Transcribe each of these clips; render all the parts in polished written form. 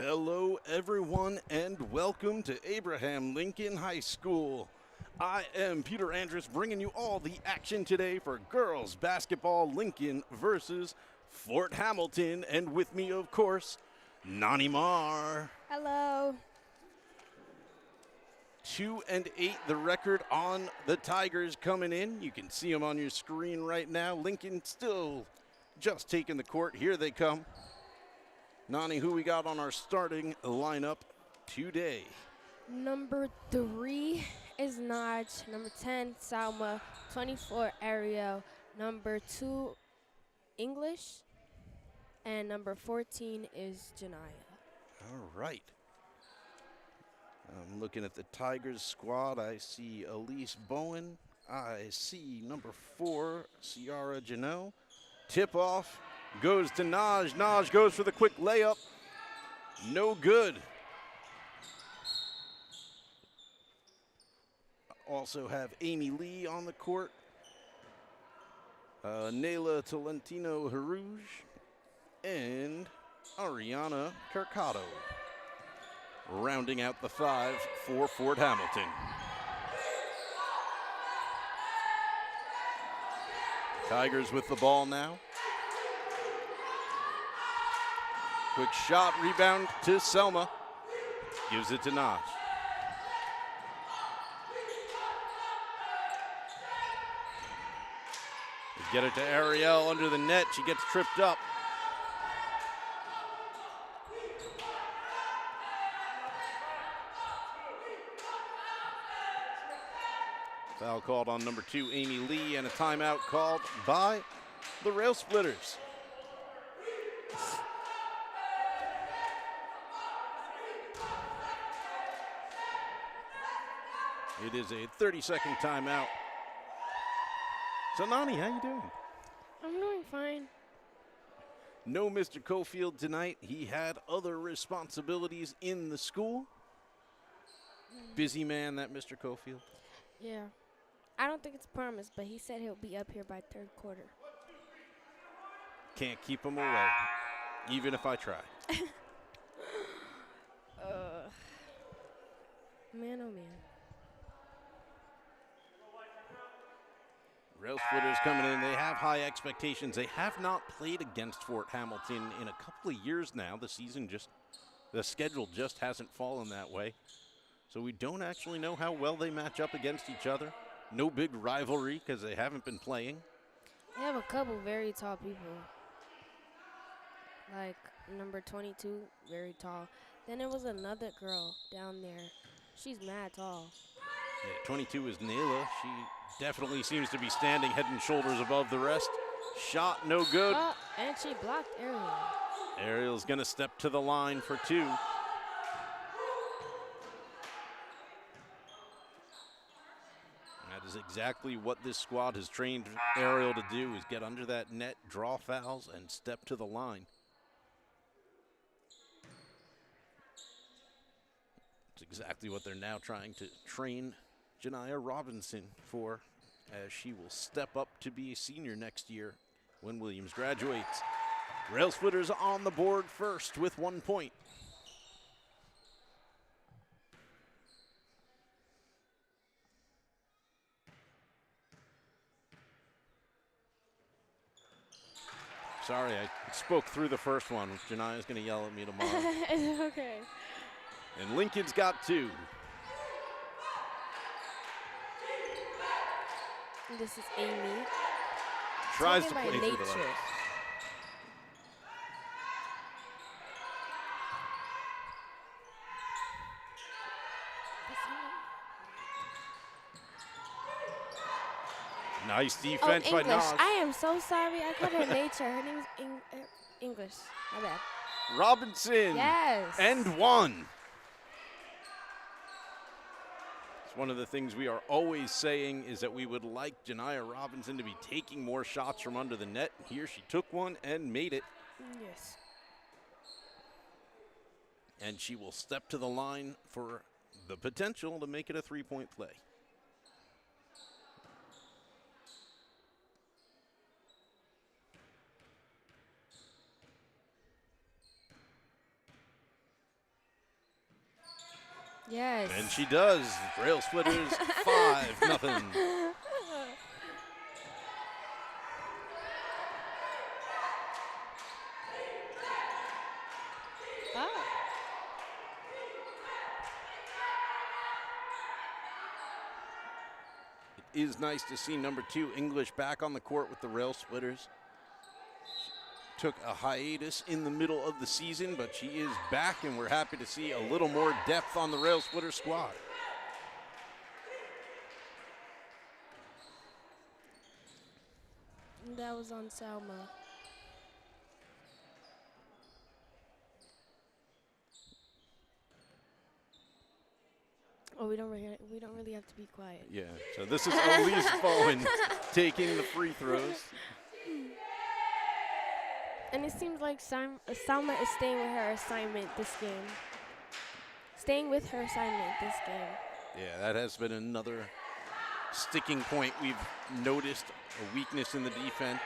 Hello, everyone, and welcome to Abraham Lincoln High School. I am Peter Andrus, bringing you all the action today for girls basketball Lincoln versus Fort Hamilton, and with me, of course, Nani Mar. Hello. 2-8, the record on the Tigers coming in. You can see them on your screen right now. Lincoln still just taking the court. Here they come. Nani, who we got on our starting lineup today? Number 3 is Naj. Number 10, Salma. 24, Ariel. Number 2, English. And number 14 is Janiyah. All right. I'm looking at the Tigers squad. I see Elise Bowen. I see number 4, Ciara Janot. Tip off goes to Naj. Naj goes for the quick layup. No good. Also have Amy Lee on the court. Nayla Tolentino Harouge. And Ariana Carcado. Rounding out the 5 for Fort Hamilton. Tigers with the ball now. Quick shot, rebound to Selma. Gives it to Naj. Get it to Ariel under the net. She gets tripped up. Foul called on number 2, Amy Lee, and a timeout called by the Rail Splitters. It is a 30-second timeout. So, Nani, how you doing? I'm doing fine. No Mr. Cofield tonight. He had other responsibilities in the school. Busy man, that Mr. Cofield. Yeah. I don't think it's promised, but he said he'll be up here by third quarter. Can't keep him away, even if I try. Man, oh man. Rail Splitters coming in. They have high expectations. They have not played against Fort Hamilton in a couple of years now. The schedule just hasn't fallen that way. So we don't actually know how well they match up against each other. No big rivalry because they haven't been playing. They have a couple very tall people. Like number 22, very tall. Then there was another girl down there. She's mad tall. Yeah, 22 is Nayla. She definitely seems to be standing head and shoulders above the rest. Shot no good. Oh, and she blocked Ariel. Ariel's going to step to the line for 2. That is exactly what this squad has trained Ariel to do, is get under that net, draw fouls, and step to the line. It's exactly what they're now trying to train Janiyah Robinson for, as she will step up to be a senior next year when Williams graduates. Rail Splitters on the board first with 1 point. Sorry, I spoke through the first one. Janiyah's going to yell at me tomorrow. It's okay. And Lincoln's got 2. This is Amy. Tries to Taken play by through the nature. left. Nice defense by English. Naj. I am so sorry. I called her nature. Her name is English. My bad. Robinson. Yes. And 1. It's one of the things we are always saying is that we would like Janiyah Robinson to be taking more shots from under the net. Here she took one and made it. Yes. And she will step to the line for the potential to make it a 3-point play. Yes. And she does. Rail Splitters 5-0. Oh. It is nice to see number 2 English back on the court with the Rail Splitters. Took a hiatus in the middle of the season, but she is back, and we're happy to see a little more depth on the Rail Splitter squad. That was on Selma. Oh, we don't really have to be quiet. Yeah, so this is Elise Bowen taking the free throws. And it seems like Salma is staying with her assignment this game. Yeah, that has been another sticking point. We've noticed a weakness in the defense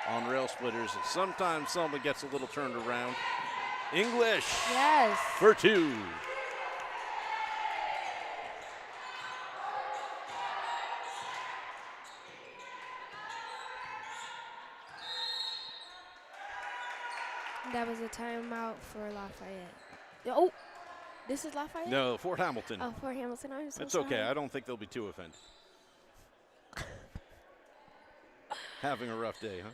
on Rail Splitters. Sometimes Selma gets a little turned around. English Yes. for 2. That was a timeout for Lafayette. Oh, this is Lafayette? No, Fort Hamilton. Oh, for Hamilton. I'm so It's sorry. okay. I don't think they'll be too offended. Having a rough day, huh?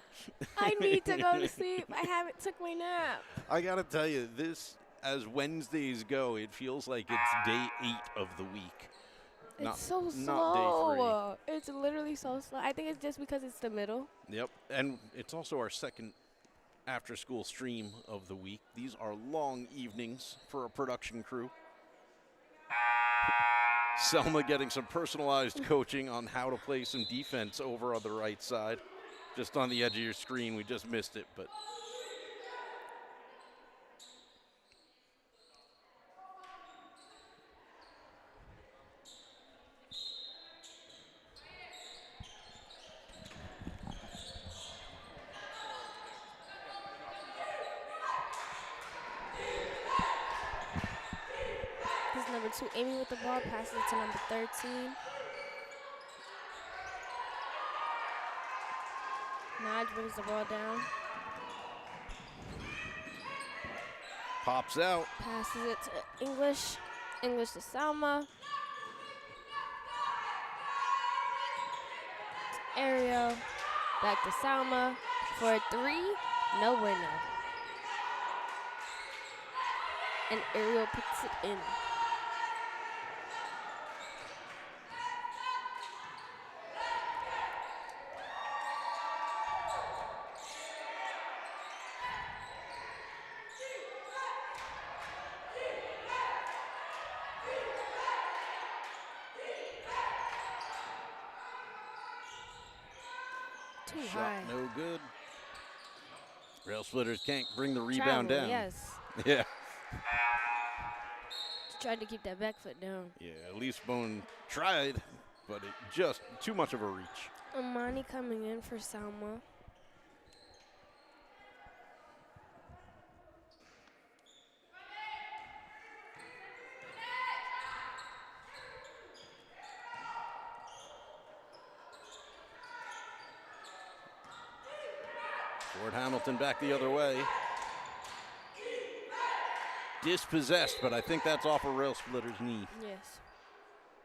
I need to go to sleep. I haven't took my nap. I got to tell you, this, as Wednesdays go, it feels like it's day 8 of the week. It's so not slow. It's literally so slow. I think it's just because it's the middle. Yep, and it's also our second after-school stream of the week. These are long evenings for a production crew. Selma getting some personalized coaching on how to play some defense over on the right side. Just on the edge of your screen, we just missed it, but This is number 2, Amy with the ball, passes it to number 13. Naj brings the ball down, pops out. passes it to English. English to Salma. Ariel, back to Salma for a 3. No bueno. And Ariel puts it in. Too Shot high. no good. Rail Splitters can't bring the rebound Travel, down. Yes. Yeah. Tried to keep that back foot down. Yeah, Elise Bone tried, but it just too much of a reach. Amani coming in for Salma. Fort Hamilton back the other way. Dispossessed, but I think that's off a Rail Splitter's knee. Yes.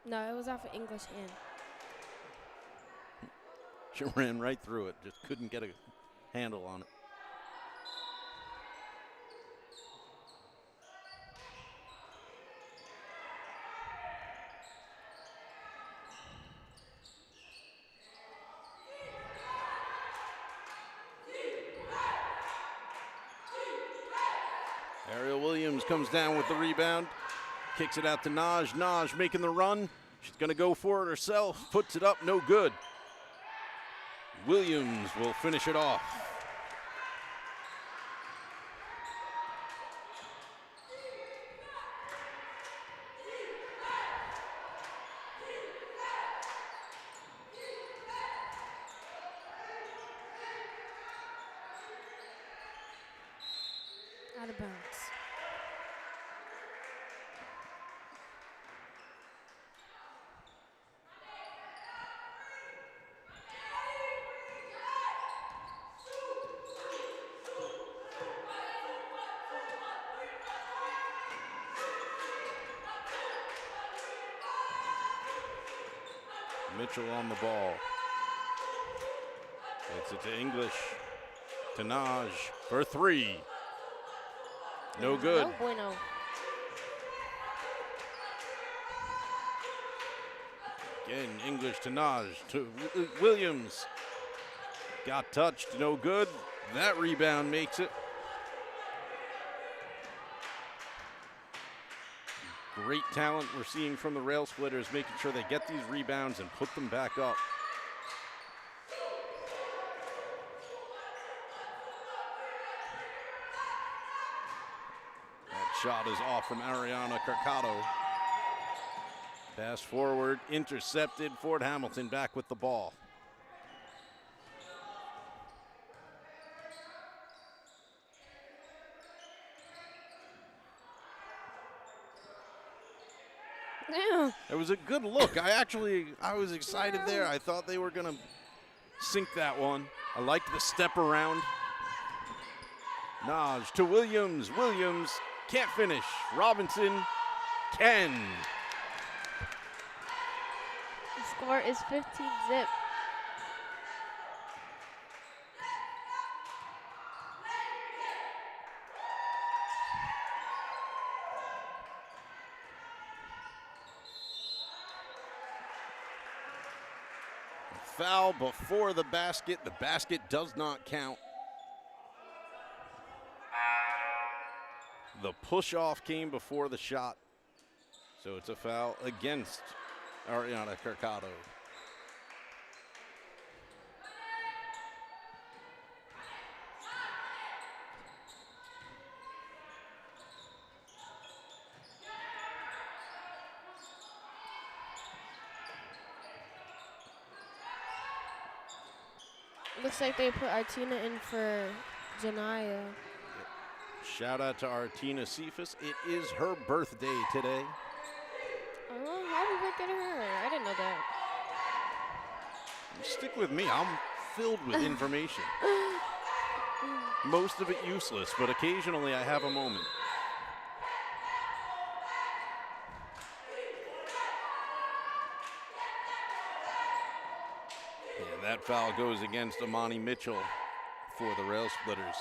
No, it was off of English hand. She ran right through it, just couldn't get a handle on it. Ariel Williams comes down with the rebound, kicks it out to Naj. Naj making the run. She's going to go for it herself, puts it up, no good. Williams will finish it off. Out of bounds. Mitchell on the ball. Gets it to English. To Naj for three. No good. No bueno. Again, English to Naj. To Williams. Got touched. No good. That rebound makes it. Great talent we're seeing from the Rail Splitters, making sure they get these rebounds and put them back up. That shot is off from Ariana Carcado. Pass forward, intercepted. Fort Hamilton back with the ball. Yeah. It was a good look. I was excited there. I thought they were going to sink that one. I liked the step around. Naj to Williams. Williams can't finish. Robinson can. The score is 15-zip. Foul before the basket. The basket does not count. The push-off came before the shot. So it's a foul against Ariana Carcado. Looks like they put Artina in for Janaya. Shout out to Artina Cephas. It is her birthday today. Oh, happy birthday to her. I didn't know that. Stick with me. I'm filled with information. Most of it useless, but occasionally I have a moment. And that foul goes against Amani Mitchell for the Rail Splitters.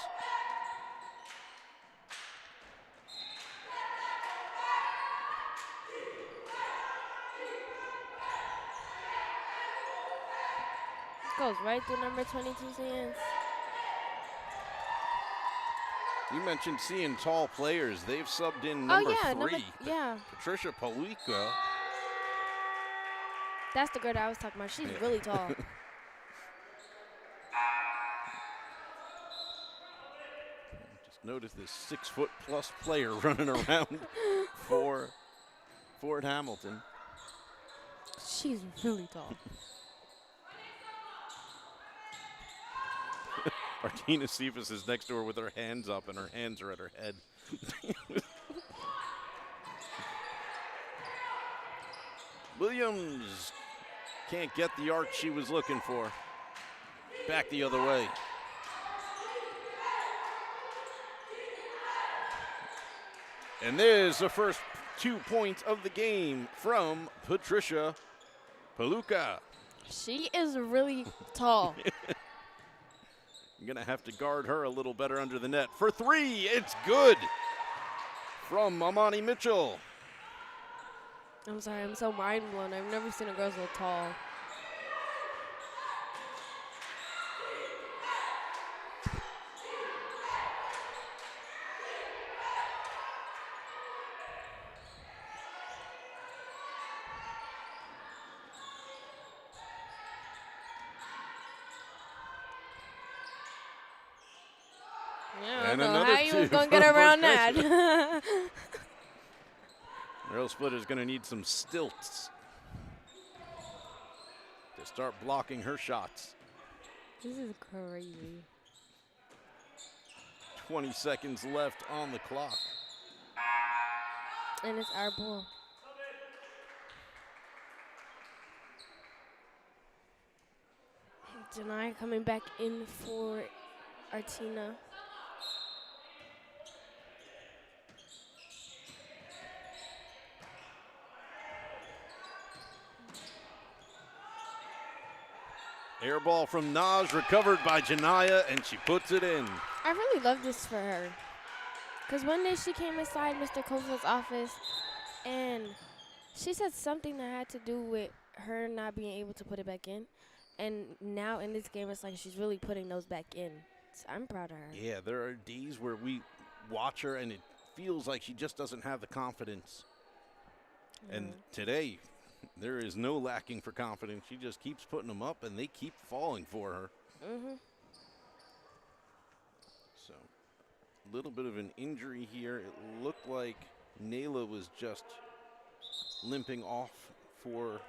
Goes right through number 22's hands. You mentioned seeing tall players. They've subbed in number three. Yeah. Patricia Paluca. That's the girl that I was talking about. She's really tall. Just notice this 6-foot-plus player running around for Fort Hamilton. She's really tall. Artina Cephas is next to her with her hands up, and her hands are at her head. Williams can't get the arc she was looking for. Back the other way. And there's the first 2 points of the game from Patricia Paluca. She is really tall. You're going to have to guard her a little better under the net. For three, it's good from Amani Mitchell. I'm sorry, I'm so mind blown. I've never seen a girl so tall. Yeah, I And don't know another how you two was going to from get around Patricia. that. Rail Splitter's going to need some stilts to start blocking her shots. This is crazy. 20 seconds left on the clock. And it's our ball. Janai coming back in for Artina. Air ball from Naz, recovered by Janaya, and she puts it in. I really love this for her. Because one day she came inside Mr. Kofield's office, and she said something that had to do with her not being able to put it back in. And now in this game, it's like she's really putting those back in. So I'm proud of her. Yeah, there are days where we watch her, and it feels like she just doesn't have the confidence. And today, there is no lacking for confidence. She just keeps putting them up, and they keep falling for her. So, a little bit of an injury here. It looked like Nayla was just limping off for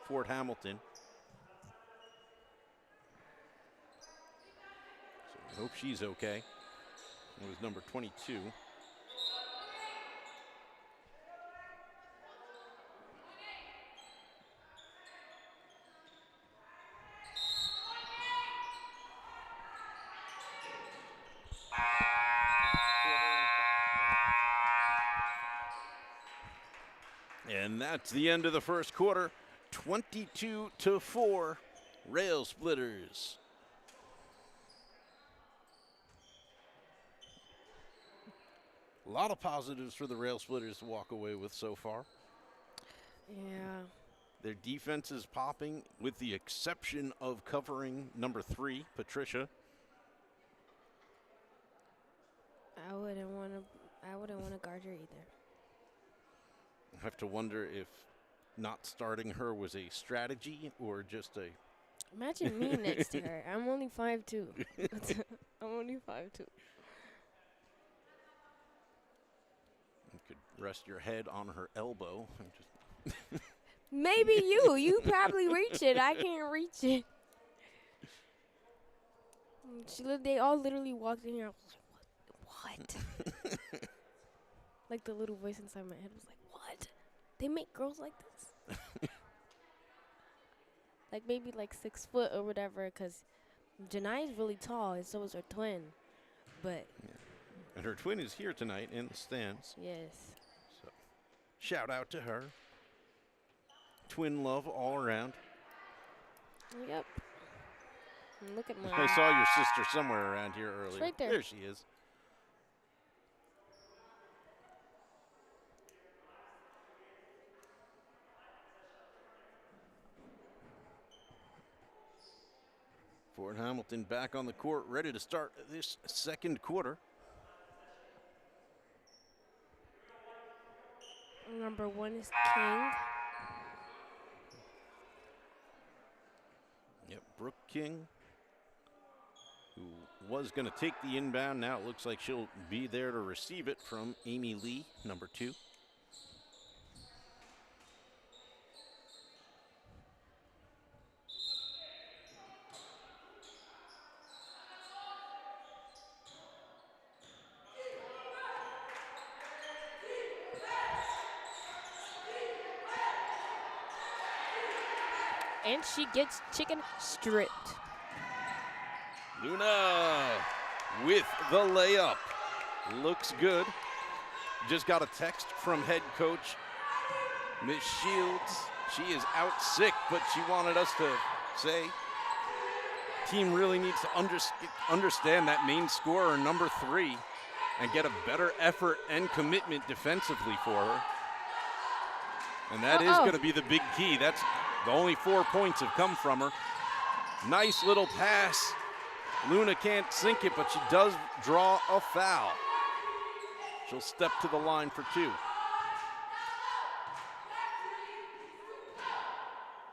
Fort Hamilton. So, I hope she's okay. It was number 22. And that's the end of the first quarter. 22-4, Rail Splitters. A lot of positives for the Rail Splitters to walk away with so far. Yeah. Their defense is popping, with the exception of covering number 3, Patricia. I wouldn't want to guard her either. I have to wonder if not starting her was a strategy or just a... Imagine me next to her. I'm only 5'2". I'm only 5'2". You could rest your head on her elbow and just... Maybe you. You probably reach it. I can't reach it. They all literally walked in here. I was like, what? Like the little voice inside my head was like, what? They make girls like this? Like maybe like 6 foot or whatever, because Janai's really tall, and so is her twin. But yeah. And her twin is here tonight in the stands. yes. So shout out to her. Twin love all around. Yep. And look at my. I saw your sister somewhere around here earlier. It's right there. There she is. Fort Hamilton back on the court, ready to start this second quarter. Number 1 is King. Yep, Brooke King, who was going to take the inbound. Now it looks like she'll be there to receive it from Amy Lee, number 2. And she gets chicken stripped. Luna with the layup. Looks good. Just got a text from head coach Miss Shields. She is out sick, but she wanted us to say team really needs to understand that main scorer, number 3, and get a better effort and commitment defensively for her. And that is going to be the big key. That's the only 4 points have come from her. Nice little pass. Luna can't sink it, but she does draw a foul. She'll step to the line for 2.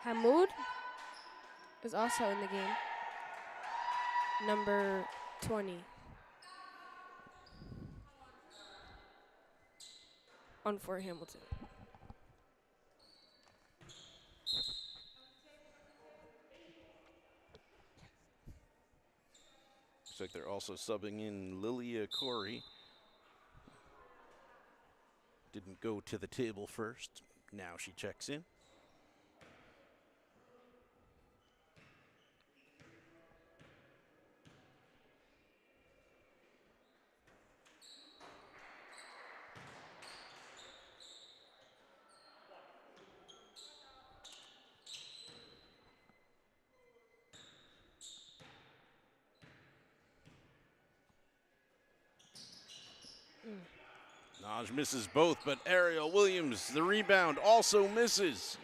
Hamoud is also in the game. Number 20. On Fort Hamilton. Looks like they're also subbing in Lilia Corey. Didn't go to the table first. Now she checks in. Naj misses both, but Ariel Williams, the rebound, also misses.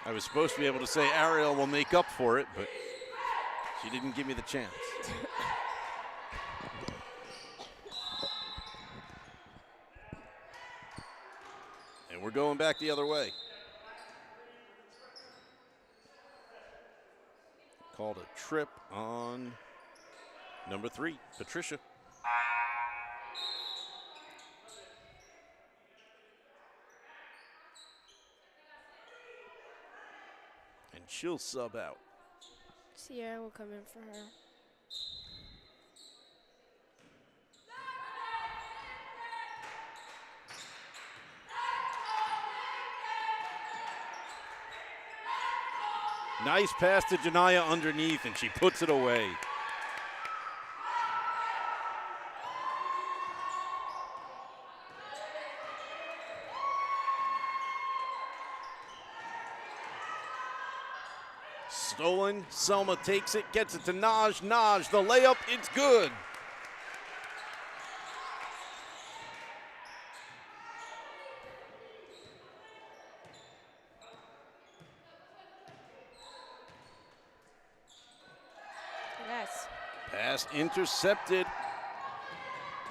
I was supposed to be able to say Ariel will make up for it, but she didn't give me the chance. And we're going back the other way. Called a trip on number 3, Patricia. And she'll sub out. Sierra will come in for her. Nice pass to Janaya underneath, and she puts it away. Stolen, Selma takes it, gets it to Naj. Naj, the layup, it's good. Yes. Pass intercepted.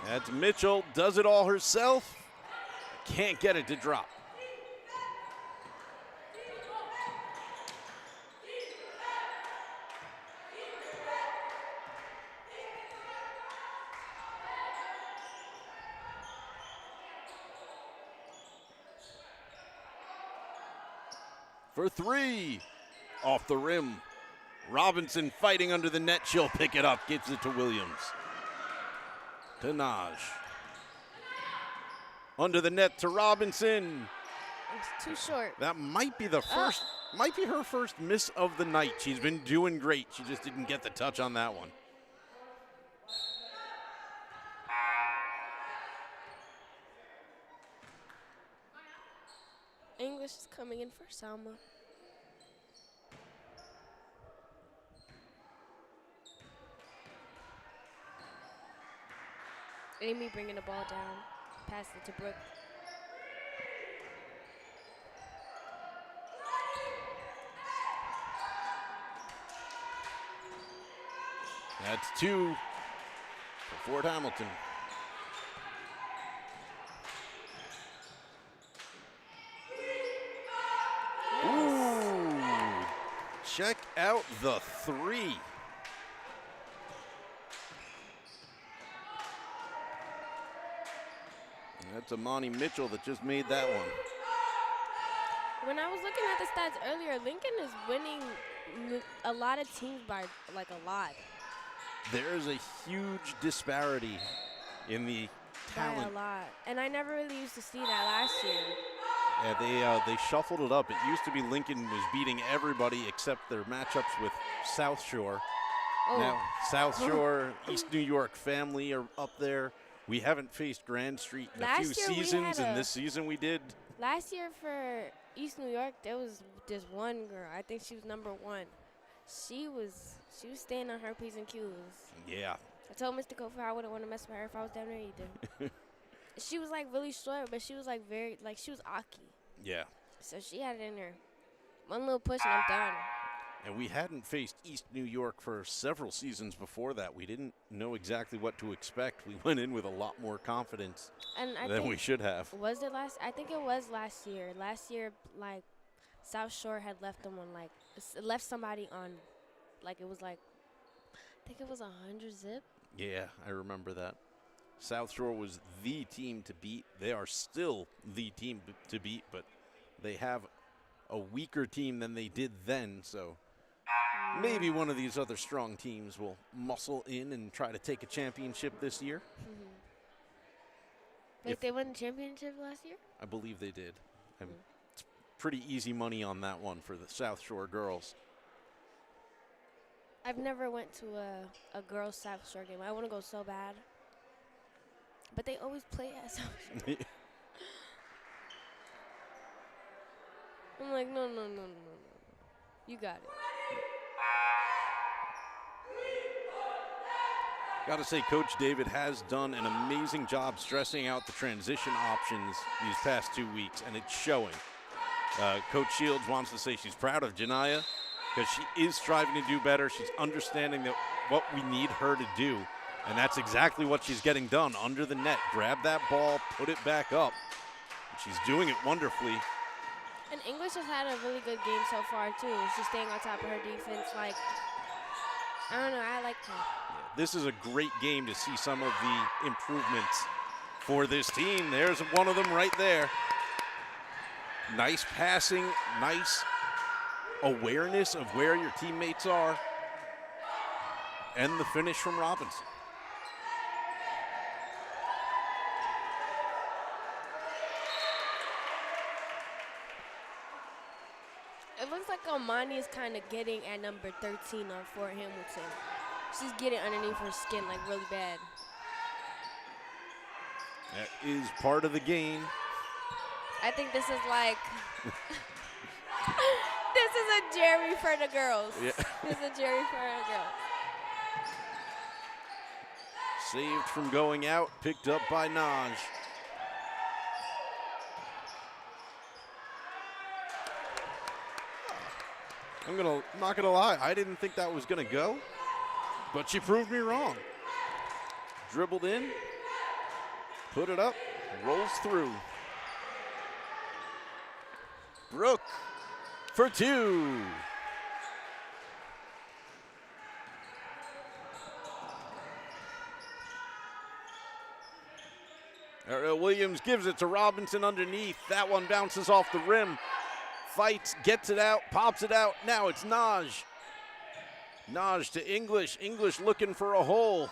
That's Mitchell, does it all herself. Can't get it to drop. For 3, off the rim. Robinson fighting under the net. She'll pick it up, gives it to Williams. To Naj. Under the net to Robinson. It's too short. That might be the first, might be her first miss of the night. She's been doing great. She just didn't get the touch on that one. English is coming in for Selma. Amy bringing the ball down. Pass it to Brooke. That's 2 for Fort Hamilton. Ooh, check out the 3. That's Amani Mitchell that just made that one. When I was looking at the stats earlier, Lincoln is winning a lot of teams by like a lot. There's a huge disparity in the talent. By a lot. And I never really used to see that last year. Yeah, they shuffled it up. It used to be Lincoln was beating everybody except their matchups with South Shore. Oh. Now, South Shore, East New York family are up there. We haven't faced Grand Street in a few Last year we seasons, had and this season we did. Last year for East New York, there was this one girl. I think she was number 1. She was staying on her P's and Q's. Yeah. I told Mr. Kofor I wouldn't want to mess with her if I was down there either. She was like really short, but she was like very, like she was Aki. Yeah. So she had it in her. One little push and I'm done. And we hadn't faced East New York for several seasons before that. We didn't know exactly what to expect. We went in with a lot more confidence And I than think we should have. Was it last? I think it was last year. Last year, like South Shore had left them on like left somebody on, like it was like, I think it was 100 zip. Yeah, I remember that. South Shore was the team to beat. They are still the team to beat, but they have a weaker team than they did then, so maybe one of these other strong teams will muscle in and try to take a championship this year. Mm-hmm. Wait, they won the championship last year? I believe they did. It's pretty easy money on that one for the South Shore girls. I've never went to a girls' South Shore game. I want to go so bad. But they always play at South Shore. I'm like, no. You got it. Got to say, Coach David has done an amazing job stressing out the transition options these past 2 weeks, and it's showing. Coach Shields wants to say she's proud of Janiyah because she is striving to do better. She's understanding that what we need her to do, and that's exactly what she's getting done under the net. Grab that ball, put it back up. She's doing it wonderfully. And English has had a really good game so far, too. She's staying on top of her defense. Like, I don't know, I like her. This is a great game to see some of the improvements for this team. There's one of them right there. Nice passing, nice awareness of where your teammates are, and the finish from Robinson. It looks like Omani is kind of getting at number 13 on Fort Hamilton. She's getting underneath her skin like really bad. That is part of the game. I think this is like, this is a Jerry for the girls. Yeah. This is a Jerry for the girls. Saved from going out, picked up by Naj. Not gonna lie, I didn't think that was gonna go, but she proved me wrong. Dribbled in, put it up, rolls through. Brooke for two. Ariel Williams gives it to Robinson underneath. That one bounces off the rim. Fights, gets it out, pops it out. Now it's Naj. Naj to English. English looking for a hole.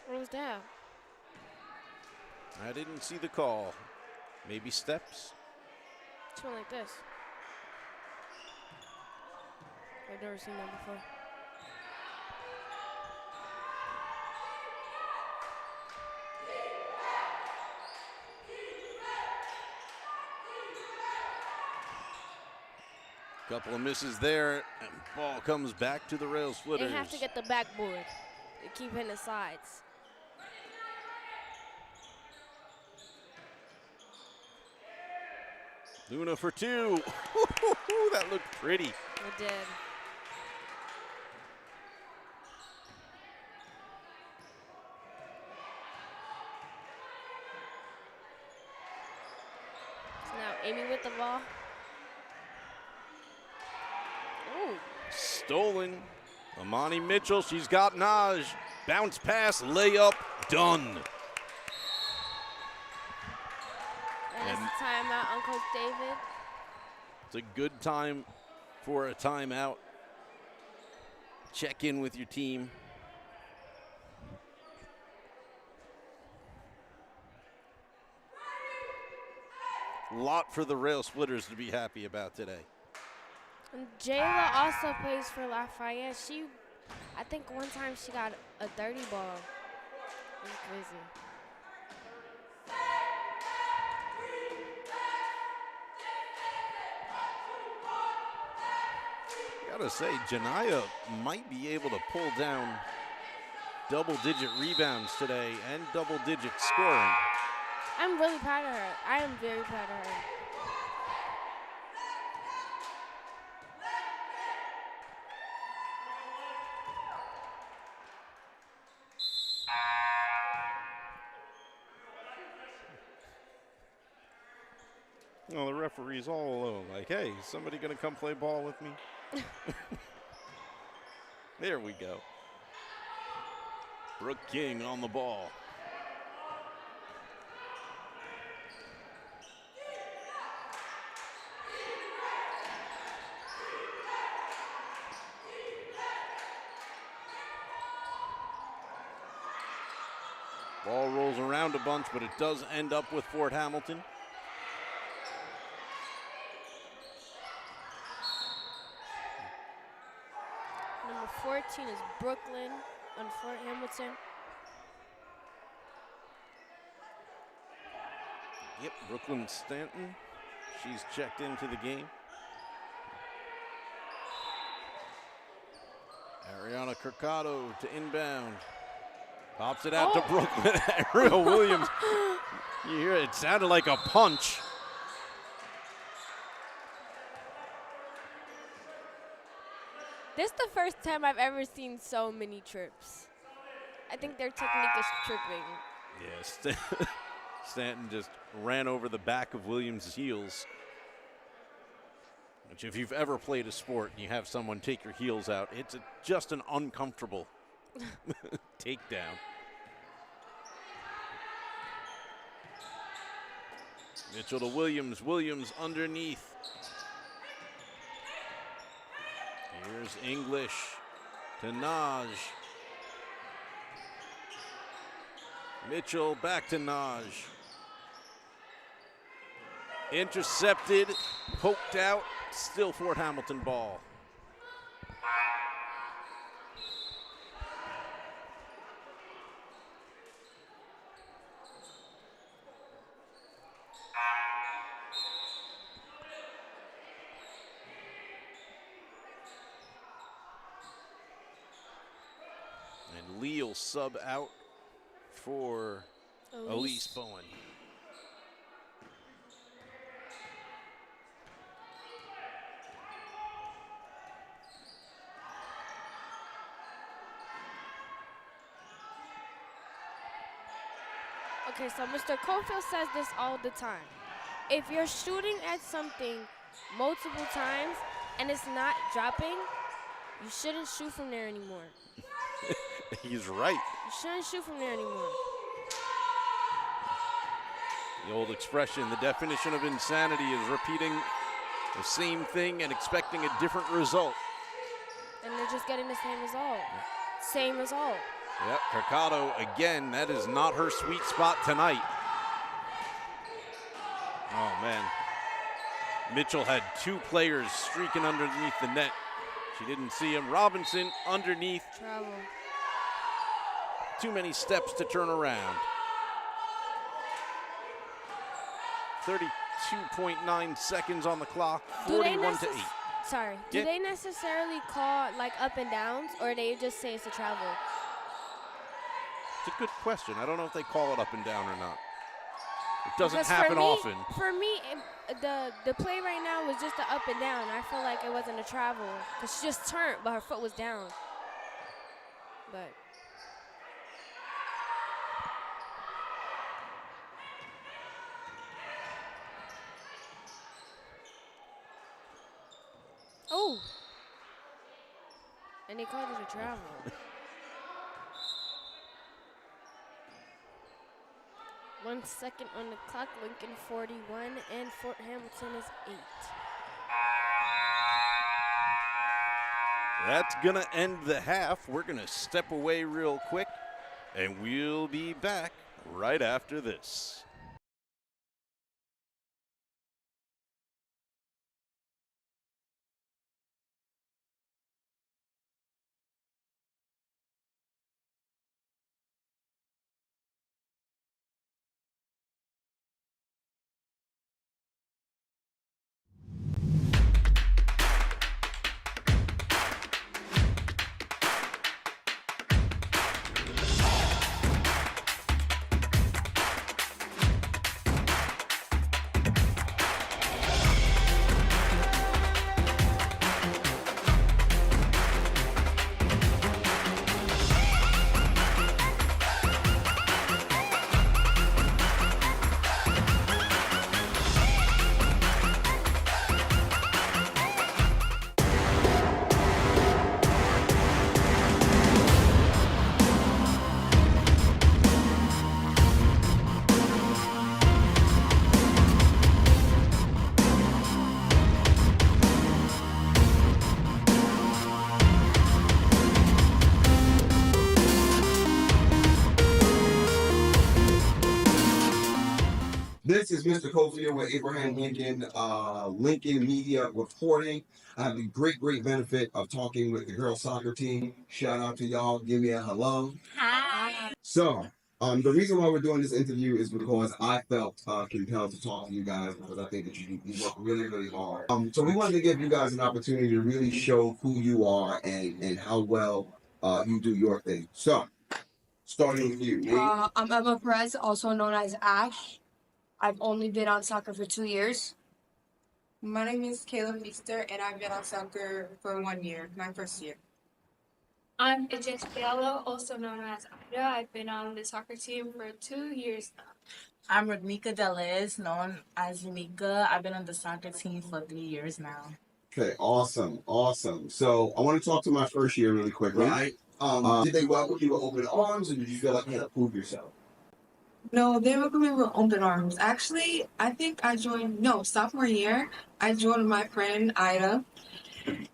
What was that? I didn't see the call. Maybe steps? It's one like this. I've never seen that before. Couple of misses there, and ball comes back to the Rail Splitters. They have to get the backboard to keep hitting the sides. Luna for two. That looked pretty. It did. So now Amy with the ball. Ooh. Stolen. Amani Mitchell, she's got Naj. Bounce pass, layup, done. And it's a timeout on Coach David. It's a good time for a timeout. Check in with your team. A lot for the Rail Splitters to be happy about today. And Jayla also plays for Lafayette. I think one time she got a 30 ball. It was crazy. Gotta say, Janiyah might be able to pull down double-digit rebounds today and double-digit scoring. I'm really proud of her. I am very proud of her. Well, the referee's all alone. Like, hey, is somebody gonna come play ball with me? There we go. Brooke King on the ball. Ball rolls around a bunch, but it does end up with Fort Hamilton. Number 14 is Brooklyn on Fort Hamilton. Yep, Brooklyn Stanton. She's checked into the game. Ariana Curcado to inbound. Pops it out to Brooklyn. Ariel Williams. You hear it sounded like a punch. This is the first time I've ever seen so many trips. I think their technique is tripping. Yes, Stanton just ran over the back of Williams' heels. Which, if you've ever played a sport and you have someone take your heels out, it's just an uncomfortable takedown. Mitchell to Williams. Williams underneath. Here's English to Naj. Mitchell back to Naj. Intercepted, poked out, still Fort Hamilton ball. And Lee will sub out for Elise Bowen. Okay, so Mr. Cofield says this all the time. If you're shooting at something multiple times and it's not dropping, you shouldn't shoot from there anymore. He's right. You shouldn't shoot from there anymore. The old expression, the definition of insanity is repeating the same thing and expecting a different result. And they're just getting the same result. Same result. Yep, Curcado again, that is not her sweet spot tonight. Oh man. Mitchell had two players streaking underneath the net. She didn't see him. Robinson underneath. Travel. Too many steps to turn around. 32.9 seconds on the clock, 41 to 8. Sorry. Do they necessarily call like up and downs, or they just say it's a travel? It's a good question. I don't know if they call it up and down or not. It doesn't Because happen for me, often. For me, the play right now was just an up and down. I feel like it wasn't a travel because she just turned, but her foot was down. But oh, and they called it a travel. 1 second on the clock, Lincoln 41, and Fort Hamilton is 8. That's going to end the half. We're going to step away real quick, and we'll be back right after this. This is Mr. Cofield with Abraham Lincoln, Lincoln Media reporting. I have the great benefit of talking with the girls soccer team. Shout out to y'all. Give me a hello. Hi. So, The reason why we're doing this interview is because I felt compelled to talk to you guys because I think that you work really, really hard. So we wanted to give you guys an opportunity to really show who you are and how well you do your thing. So, starting with you, Nate. I'm Emma Perez, also known as Ash. I've only been on soccer for 2 years. My name is Kayla Meester, and I've been on soccer for 1 year, my first year. I'm Ajax Fialo, also known as Ida. I've been on the soccer team for 2 years now. I'm Ramika Deliz, known as Ramika. I've been on the soccer team for 3 years now. Okay, awesome. So I want to talk to my first year really quick, right? Did they welcome you with open arms, or did you feel like you had to prove yourself? No, they welcomed me with open arms. Actually, I think sophomore year, I joined my friend Ida,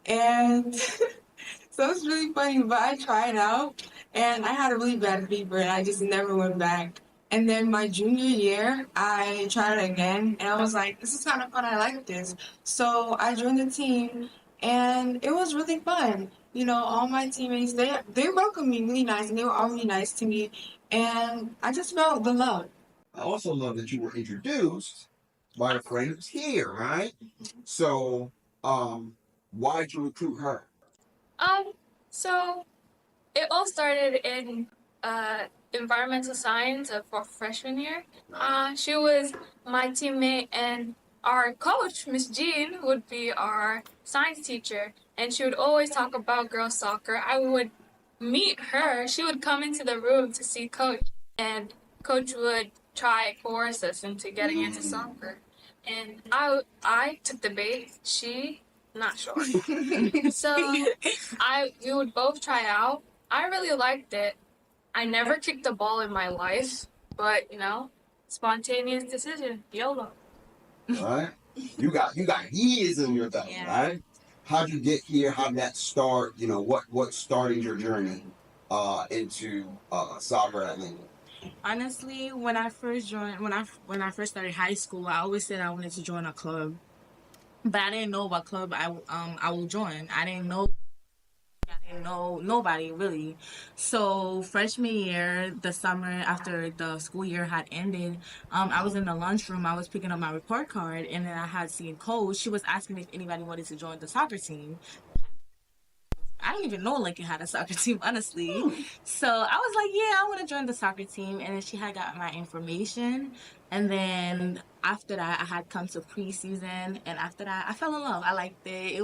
and so it's really funny, but I tried out, and I had a really bad fever, and I just never went back. And then my junior year, I tried it again, and I was like, this is kind of fun, I like this. So I joined the team, and it was really fun. You know, all my teammates, they welcomed me really nice, and they were all really nice to me, and I just felt the love. I also love that you were introduced by a friend who's here, right? So, why'd you recruit her? So it all started in environmental science for freshman year. She was my teammate, and our coach, Miss Jean, would be our science teacher, and she would always talk about girls soccer. I would meet her. She would come into the room to see coach, and coach would try coerce us into getting into soccer. And I took the bait. She not sure. So we would both try out. I really liked it. I never kicked the ball in my life, but spontaneous decision, YOLO. Right? You got years in your belt, right? How'd you get here? How'd that start? What started your journey into soccer at Lincoln? Honestly, when I first started high school, I always said I wanted to join a club, but I didn't know what club I will join. I didn't know nobody really. So freshman year, the summer after the school year had ended, I was in the lunchroom. I was picking up my report card, and then I had seen coach. She was asking if anybody wanted to join the soccer team. I didn't even know Lincoln had a soccer team, honestly. So I was like, yeah, I want to join the soccer team. And then she had got my information. And then after that, I had come to preseason. And after that, I fell in love. I liked it.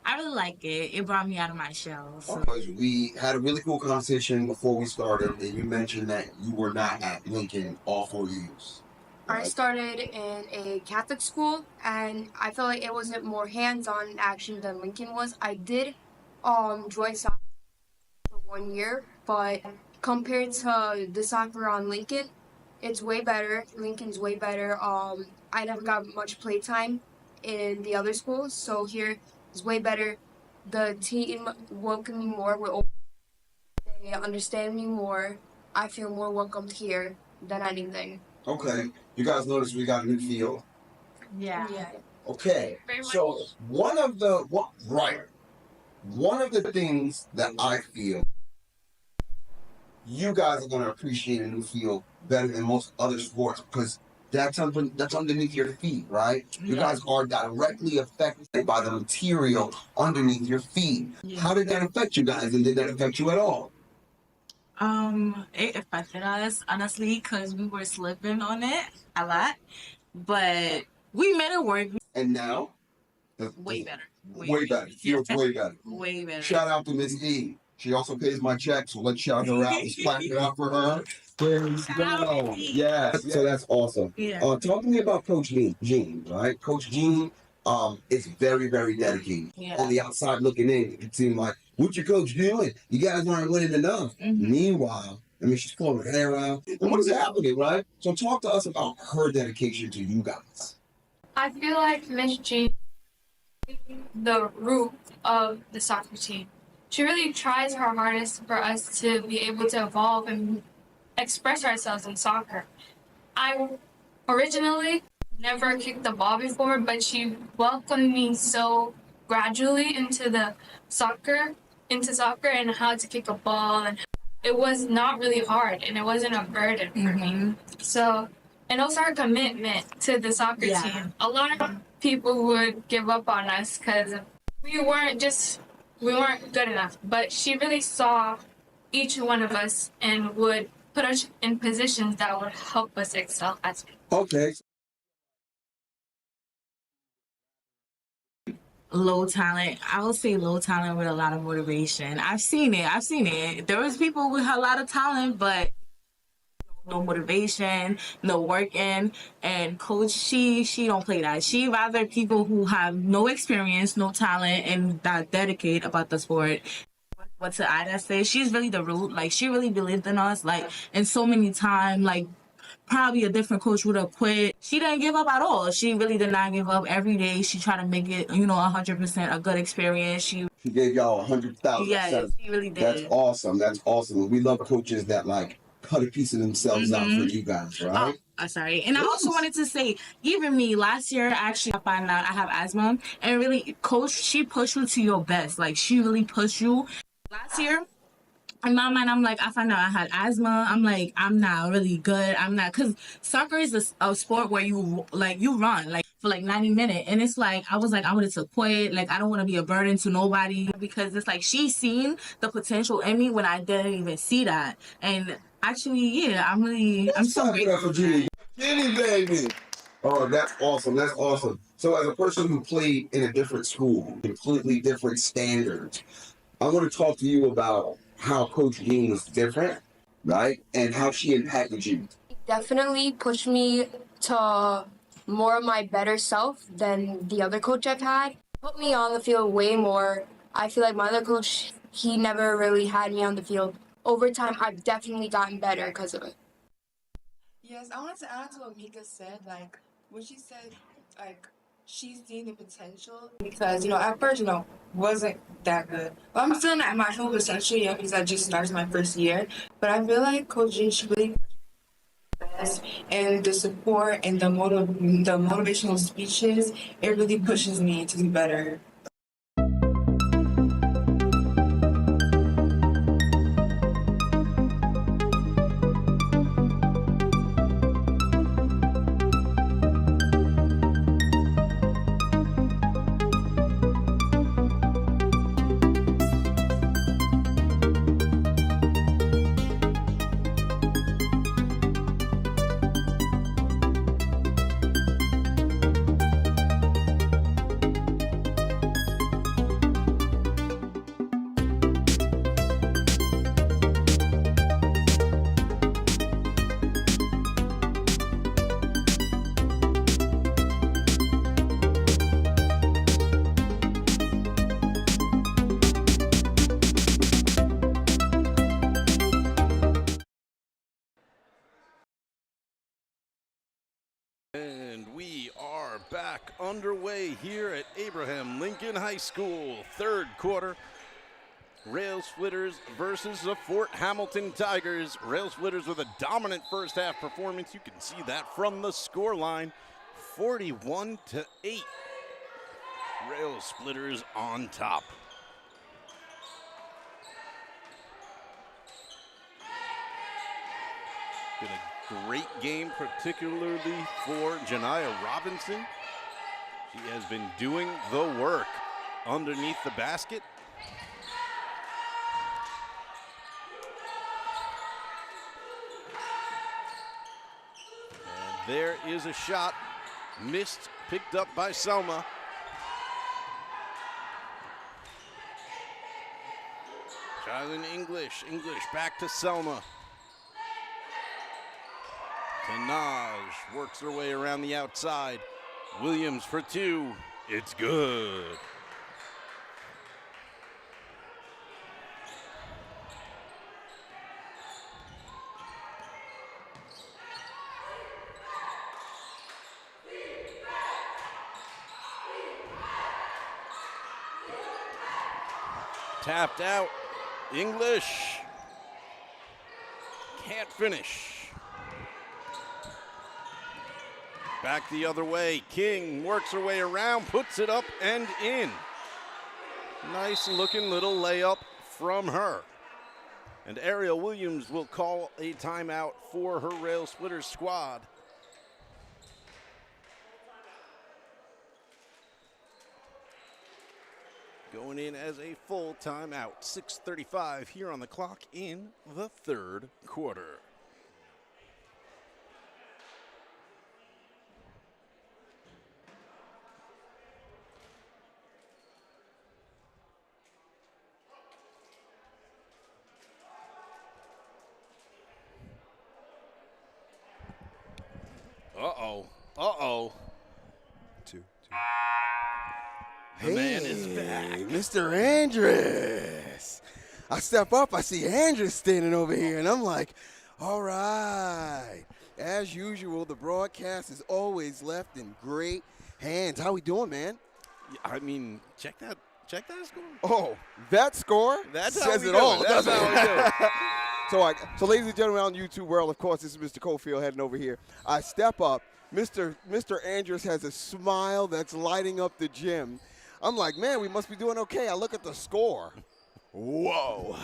I really like it. It brought me out of my shell. So. Because we had a really cool conversation before we started, and you mentioned that you were not at Lincoln all 4 years. I started in a Catholic school, and I felt like it wasn't more hands-on action than Lincoln was. I did join soccer for 1 year, but compared to the soccer on Lincoln, it's way better. Lincoln's way better. I never got much play time in the other schools, so here it's way better. The team welcomed me more. They understand me more. I feel more welcomed here than anything. Okay, you guys notice we got a new field. Yeah. Okay, so one of the things that I feel you guys are going to appreciate a new field better than most other sports because that's underneath your feet, right? You guys are directly affected by the material underneath your feet. How did that affect you guys, and did that affect you at all? It affected us, honestly, because we were slipping on it a lot, but we made it work. And now? Way better. Way better. Feels way better. Way better. Shout out to Miss E. She also pays my check, so let's shout her out. Let's clap it up for her. Praise God. Yes. So that's awesome. Yeah. Talk to me about Coach Jean, right? Coach Jean is very, very dedicated. Yeah. On the outside looking in, it seemed like, what your coach doing? You guys aren't winning enough. Mm-hmm. Meanwhile, she's pulling her hair out. And what is happening, right? So talk to us about her dedication to you guys. I feel like Miss Jean is the root of the soccer team. She really tries her hardest for us to be able to evolve and express ourselves in soccer. I originally never kicked the ball before, but she welcomed me so gradually into soccer and how to kick a ball and it was not really hard and it wasn't a burden for me. So, and also our commitment to the soccer team. A lot of people would give up on us because we weren't good enough. But she really saw each one of us and would put us in positions that would help us excel as people. Okay. Low talent. I would say low talent with a lot of motivation. I've seen it. There was people with a lot of talent, but no motivation, no working. And coach, she don't play that. She rather people who have no experience, no talent, and that dedicate about the sport. What to Ida say, she's really the root. Like, she really believed in us. Like, and so many times, like, probably a different coach would have quit. She didn't give up at all. She really did not give up. Every day she tried to make it, 100% a good experience. She gave y'all 100,000%. Yeah, she really did. That's awesome. That's awesome. We love coaches that like cut a piece of themselves out for you guys, right? Oh, sorry. And I also wanted to say, even me, last year, actually, I found out I have asthma. And really, coach, she pushed you to your best. Like, she really pushed you. Last year, in my mind, I'm like, I found out I had asthma. I'm like, I'm not really good. I'm not, because soccer is a sport where you run, like, for like 90 minutes. And it's like, I was like, I wanted to quit. Like, I don't want to be a burden to nobody, because it's like, she seen the potential in me when I didn't even see that. And actually, yeah, I'm so grateful for that. Jenny, baby. Oh, that's awesome. That's awesome. So as a person who played in a different school, completely different standards, I want to talk to you about how Coach Dean was different, right? And how she impacted you. Definitely pushed me to more of my better self than the other coach I've had. Put me on the field way more. I feel like my other coach, he never really had me on the field. Over time, I've definitely gotten better because of it. Yes, I wanted to add to what Mika said. Like, when she said, like, she's seeing the potential, because, at first, wasn't that good. But I'm still not at my full potential yet, because I just started my first year. But I feel like Coach Jean, she really best, and the support and the motivational speeches, it really pushes me to do better. And we are back underway here at Abraham Lincoln High School. Third quarter, Rail Splitters versus the Fort Hamilton Tigers. Rail Splitters with a dominant first half performance. You can see that from the score line, 41-8. Rail Splitters on top. Been a great game, particularly for Janiyah Robinson. She has been doing the work underneath the basket. And there is a shot, missed, picked up by Selma. Jalen English back to Selma. Tanaj works her way around the outside. Williams for two. It's good. Tapped out. English can't finish. Back the other way. King works her way around, puts it up and in. Nice looking little layup from her. And Ariel Williams will call a timeout for her Rail Splitters squad. Going in as a full timeout. 6:35 here on the clock in the third quarter. Uh-oh. Uh-oh. Two. The man is back. Mr. Andrus. I step up, I see Andrus standing over here, and I'm like, all right. As usual, the broadcast is always left in great hands. How we doing, man? I mean, check that score. Oh, that score That's how says we it do all. it. That's doesn't how we do it. So, ladies and gentlemen, on YouTube world, of course, this is Mr. Cofield heading over here. I step up. Mr. Andrus has a smile that's lighting up the gym. I'm like, man, we must be doing okay. I look at the score. Whoa.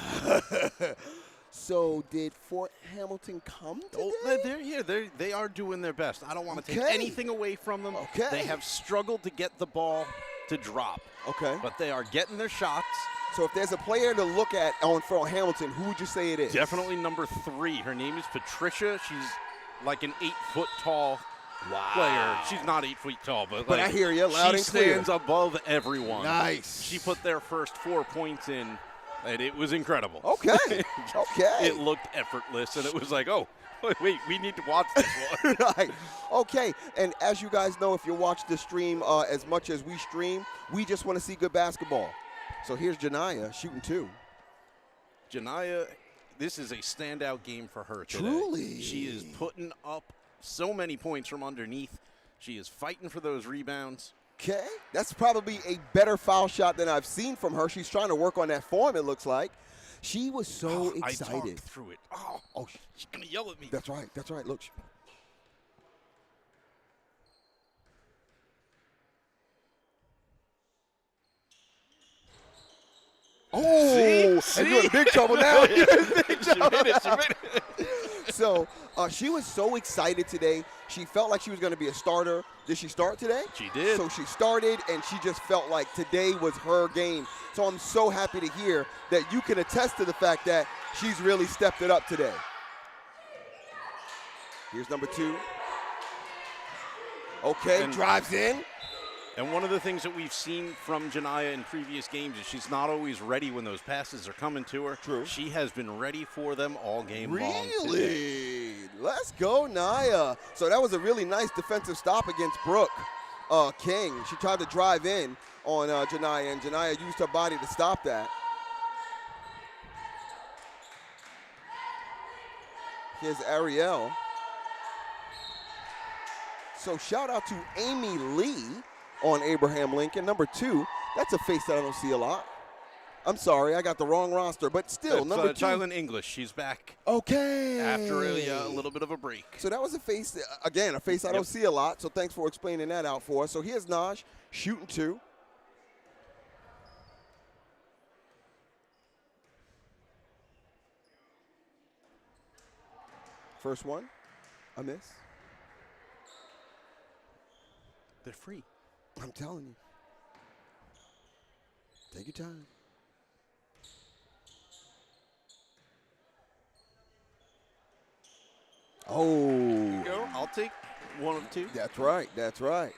So did Fort Hamilton come today? Oh, they're here. They are doing their best. I don't want to take Okay. anything away from them. Okay. They have struggled to get the ball to drop. Okay. But they are getting their shots. So if there's a player to look at on Fort Hamilton, who would you say it is? Definitely number 3. Her name is Patricia. She's like an 8-foot tall player. She's not 8 feet tall, but But like, I hear you loud she and clear. stands above everyone. Nice. She put their first 4 points in, and it was incredible. Okay. Okay. It looked effortless, and it was like, oh, wait, we need to watch this one. Right. Okay. And as you guys know, if you watch the stream as much as we stream, we just want to see good basketball. So here's Janiyah shooting 2. Janiyah, this is a standout game for her today. Truly. She is putting up so many points from underneath. She is fighting for those rebounds. Okay. That's probably a better foul shot than I've seen from her. She's trying to work on that form, it looks like. She was so I excited. talked through it. Oh, she's going to yell at me. That's right. That's right. Look. Oh, See? and you're in big trouble now. She made it. So she was so excited today. She felt like she was going to be a starter. Did she start today? She did. So she started, and she just felt like today was her game. So I'm so happy to hear that you can attest to the fact that she's really stepped it up today. Here's number 2. Okay, And- drives in. And one of the things that we've seen from Janiyah in previous games is she's not always ready when those passes are coming to her. True. She has been ready for them all game long today. Really? Let's go, Naya. So that was a really nice defensive stop against Brooke King. She tried to drive in on Janiyah, and Janiyah used her body to stop that. Here's Ariel. So shout out to Amy Lee on Abraham Lincoln. Number 2, that's a face that I don't see a lot. I'm sorry, I got the wrong roster, but still, number 2. Jalen English, she's back Okay. after a little bit of a break. So that was a face, again, a face I don't see a lot, so thanks for explaining that out for us. So here's Naj shooting 2. First one, a miss. They're free. I'm telling you. Take your time. Oh. Go. I'll take one of 2. That's right. That's right.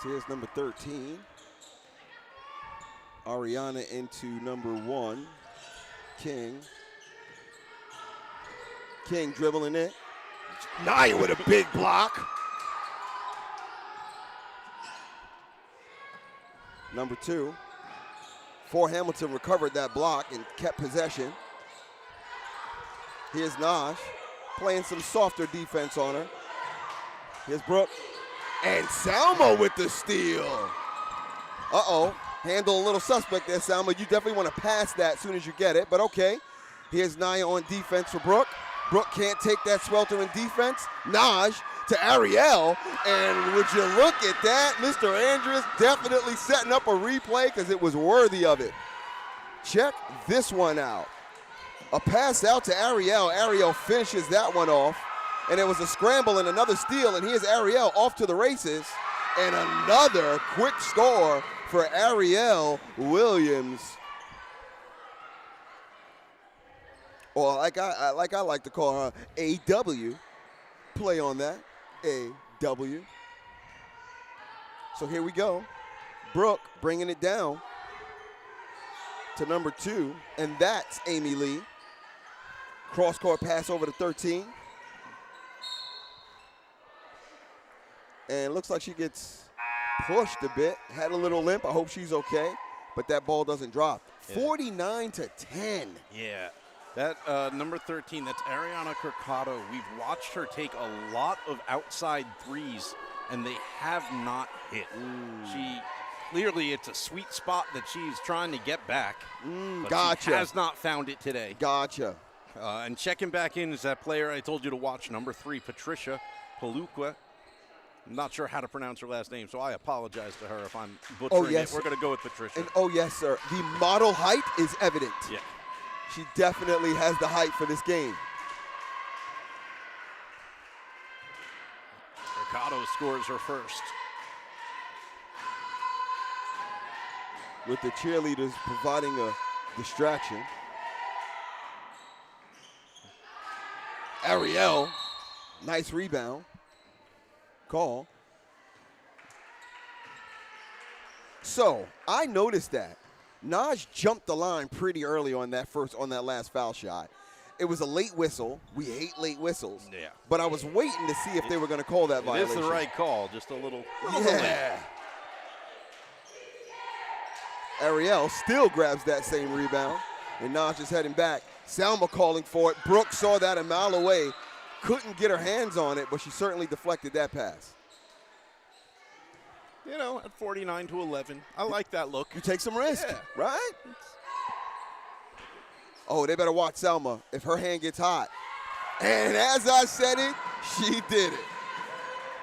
So here's number 13. Ariana into number 1. King. King dribbling it. Naya with a big block. Number 2. Fort Hamilton recovered that block and kept possession. Here's Naj playing some softer defense on her. Here's Brooke. And Salma with the steal. Uh-oh. Handle a little suspect there, Salma. You definitely want to pass that as soon as you get it, but okay. Here's Naya on defense for Brooke. Brooke can't take that sweltering defense. Naj to Ariel. And would you look at that? Mr. Andrus definitely setting up a replay because it was worthy of it. Check this one out. A pass out to Ariel. Ariel finishes that one off. And it was a scramble and another steal. And here's Ariel off to the races. And another quick score for Ariel Williams. Or like I like to call her, AW. Play on that. AW. So here we go. Brooke bringing it down to number 2. And that's Amy Lee. Cross-court pass over to 13. And looks like she gets pushed a bit. Had a little limp. I hope she's okay. But that ball doesn't drop. Yeah. 49-10. Yeah. That number 13, that's Ariana Curcado. We've watched her take a lot of outside threes, and they have not hit. Clearly, it's a sweet spot that she's trying to get back. But Gotcha. she has not found it today. Gotcha. And checking back in is that player I told you to watch, number 3, Patricia Palukwa. I'm not sure how to pronounce her last name, so I apologize to her if I'm butchering it. We're going to go with Patricia. And oh, yes, sir. The model height is evident. Yeah. She definitely has the height for this game. Mercado scores her first. With the cheerleaders providing a distraction. Ariel, nice rebound. Call. So, I noticed that Naj jumped the line pretty early on that last foul shot. It was a late whistle. We hate late whistles. Yeah. But I was waiting to see if they were going to call that violation. It is the right call, just a little late. Yeah. Ariel still grabs that same rebound, and Naj is heading back. Salma calling for it. Brooke saw that a mile away. Couldn't get her hands on it, but she certainly deflected that pass. You know, at 49-11, I like that look. You take some risk, Yeah. right? Oh, they better watch Salma if her hand gets hot. And as I said it, she did it.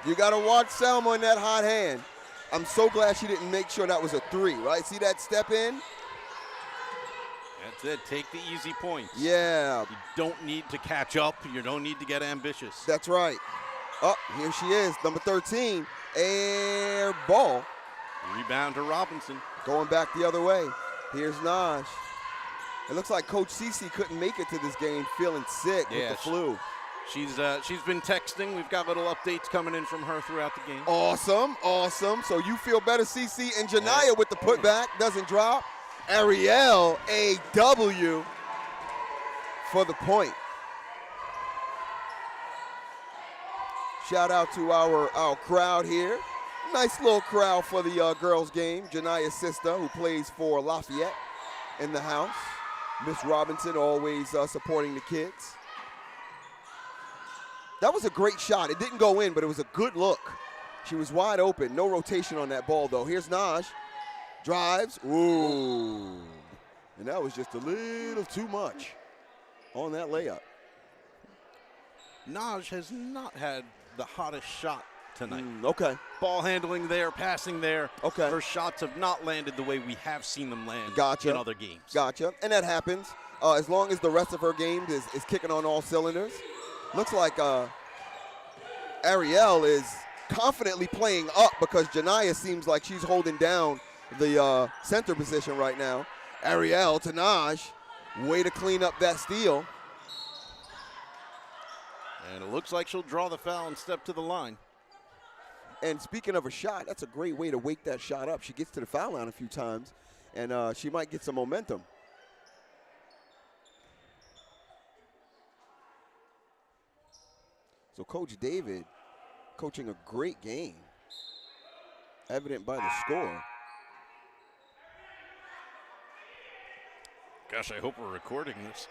You got to watch Salma in that hot hand. I'm so glad she didn't make sure that was a 3, right? See that step in? That's it. Take the easy points. Yeah. You don't need to catch up. You don't need to get ambitious. That's right. Oh, here she is, number 13. Air ball. Rebound to Robinson. Going back the other way. Here's Naj. It looks like Coach Cece couldn't make it to this game, feeling sick with the flu. She's been texting. We've got little updates coming in from her throughout the game. Awesome, awesome. So you feel better, Cece. And Janiyah with the putback, doesn't drop. Ariel, AW for the point. Shout out to our crowd here. Nice little crowd for the girls game. Janiyah's sister, who plays for Lafayette, in the house. Miss Robinson always supporting the kids. That was a great shot. It didn't go in, but it was a good look. She was wide open. No rotation on that ball, though. Here's Naj. Drives. Ooh. And that was just a little too much on that layup. Naj has not had the hottest shot tonight. Okay. Ball handling there, passing there. Okay. Her shots have not landed the way we have seen them land Gotcha. in other games. Gotcha. And that happens as long as the rest of her game is kicking on all cylinders. Looks like Ariel is confidently playing up because Janiyah seems like she's holding down the center position right now. Ariel to Naj. Way to clean up that steal. And it looks like she'll draw the foul and step to the line. And speaking of a shot, that's a great way to wake that shot up. She gets to the foul line a few times, and she might get some momentum. So Coach David coaching a great game, evident by the score. Gosh, I hope we're recording this.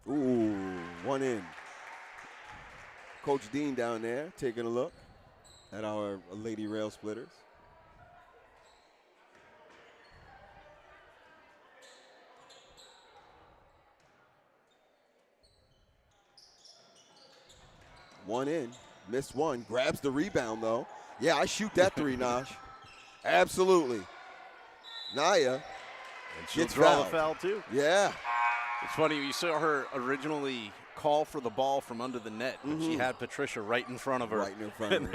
Ooh, one in. Coach Dean down there taking a look at our Lady Rail Splitters. One in, missed one, grabs the rebound though. Yeah, I shoot that three, Naj. Absolutely. Naya And she'll gets draw fouled. the foul too. Yeah. It's funny, you saw her originally call for the ball from under the net, but she had Patricia right in front of her. Right in front of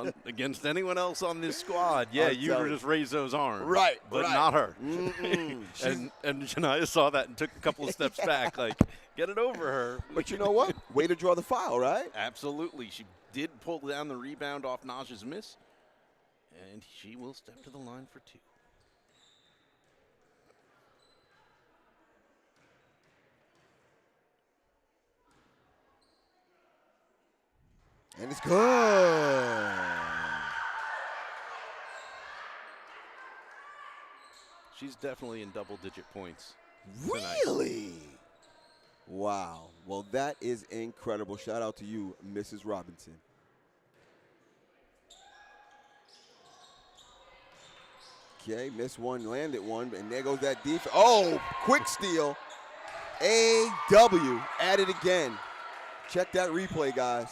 her. Against anyone else on this squad, yeah, I'll you tell would you. just raise those arms. Right, But right. not her. Mm-mm. And Janiyah saw that and took a couple of steps back, like, get it over her. But you know what? Way to draw the foul, right? Absolutely. She did pull down the rebound off Naj's miss, and she will step to the line for two. And it's good. She's definitely in double-digit points tonight. Really? Wow. Well, that is incredible. Shout out to you, Mrs. Robinson. Okay, missed one, landed one, and there goes that defense. Oh, quick steal. AW at it again. Check that replay, guys.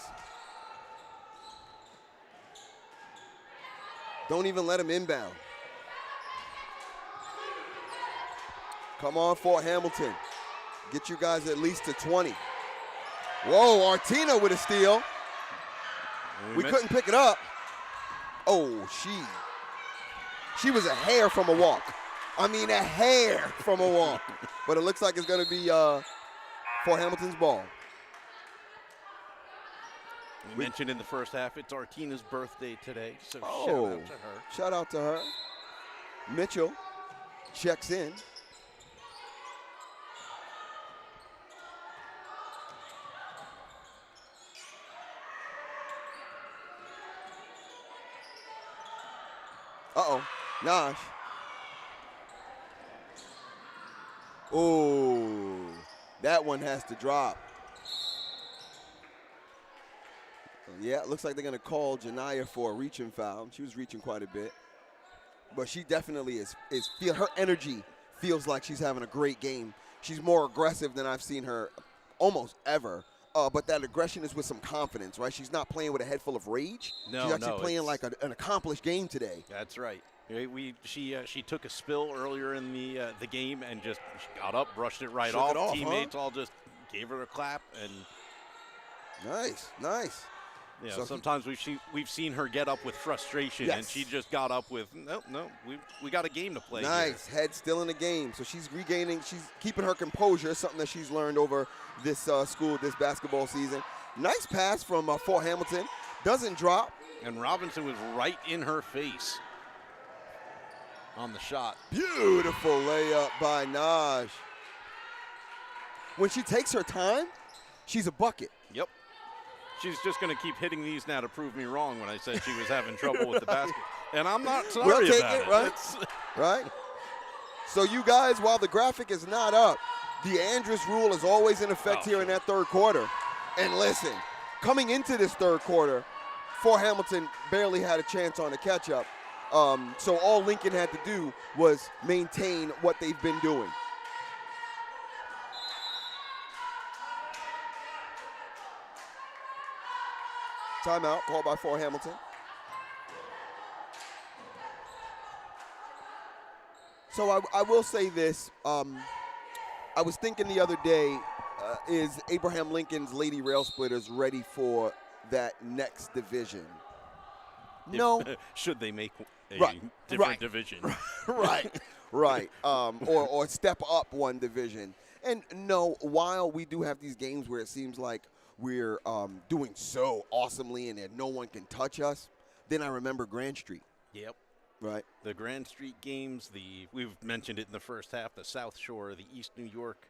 Don't even let him inbound. Come on, Fort Hamilton. Get you guys at least to 20. Whoa, Artina with a steal. We couldn't pick it up. Oh, she was a hair from a walk. I mean, a hair from a walk. But it looks like it's going to be Fort Hamilton's ball. We mentioned in the first half, it's Artina's birthday today, so Oh, shout out to her. shout out to her. Mitchell checks in. Uh-oh, Naj. Oh, that one has to drop. Yeah, it looks like they're going to call Janiyah for a reaching foul. She was reaching quite a bit. But she definitely is her energy feels like she's having a great game. She's more aggressive than I've seen her almost ever. But that aggression is with some confidence, right? She's not playing with a head full of rage. No, she's actually no, playing like an accomplished game today. That's right. She took a spill earlier in the game and just she got up, brushed it right Shook off. it off, Teammates all just gave her a clap, and Nice. you know, So sometimes we've seen her get up with frustration, and Yes. she just got up with no, we got a game to play. Nice. Head still in the game. So she's keeping her composure, something that she's learned over this this basketball season. Nice pass from Fort Hamilton. Doesn't drop. Here. And Robinson was right in her face on the shot. Beautiful layup by Naj. When she takes her time, she's a bucket. Yep. She's just going to keep hitting these now to prove me wrong when I said she was having trouble with the basket. And I'm not sorry We'll take about it, it. right? It's- Right? So you guys, while the graphic is not up, the Andrus rule is always in effect here in that third quarter. And listen, coming into this third quarter, Fort Hamilton barely had a chance on the catch-up. So all Lincoln had to do was maintain what they've been doing. Timeout called by Fort Hamilton. So I will say this. I was thinking the other day, is Abraham Lincoln's Lady Rail Splitters ready for that next division? No. Should they make a Right, different right. division? right. Or step up one division. And no, while we do have these games where it seems like we're doing so awesomely and that no one can touch us, then I remember Grand Street. Yep. Right. The Grand Street games, we've mentioned it in the first half, the South Shore, the East New York,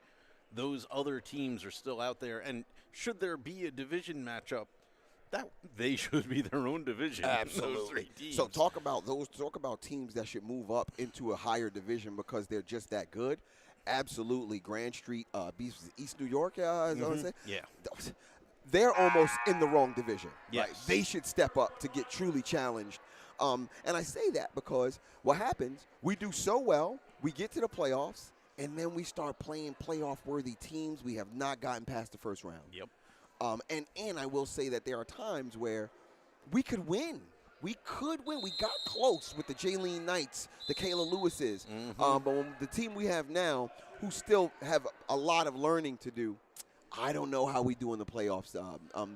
those other teams are still out there. And should there be a division matchup, that they should be their own division. Those three teams. So talk about teams that should move up into a higher division because they're just that good. Absolutely. Grand Street, East New York, is that what I'm saying? Yeah. They're almost in the wrong division. Yes. Right? They should step up to get truly challenged. And I say that because what happens, we do so well, we get to the playoffs, and then we start playing playoff-worthy teams. We have not gotten past the first round. Yep. And I will say that there are times where we could win. We could win. We got close with the Jaylene Knights, the Kayla Lewises. But when the team we have now, who still have a lot of learning to do, I don't know how we do in the playoffs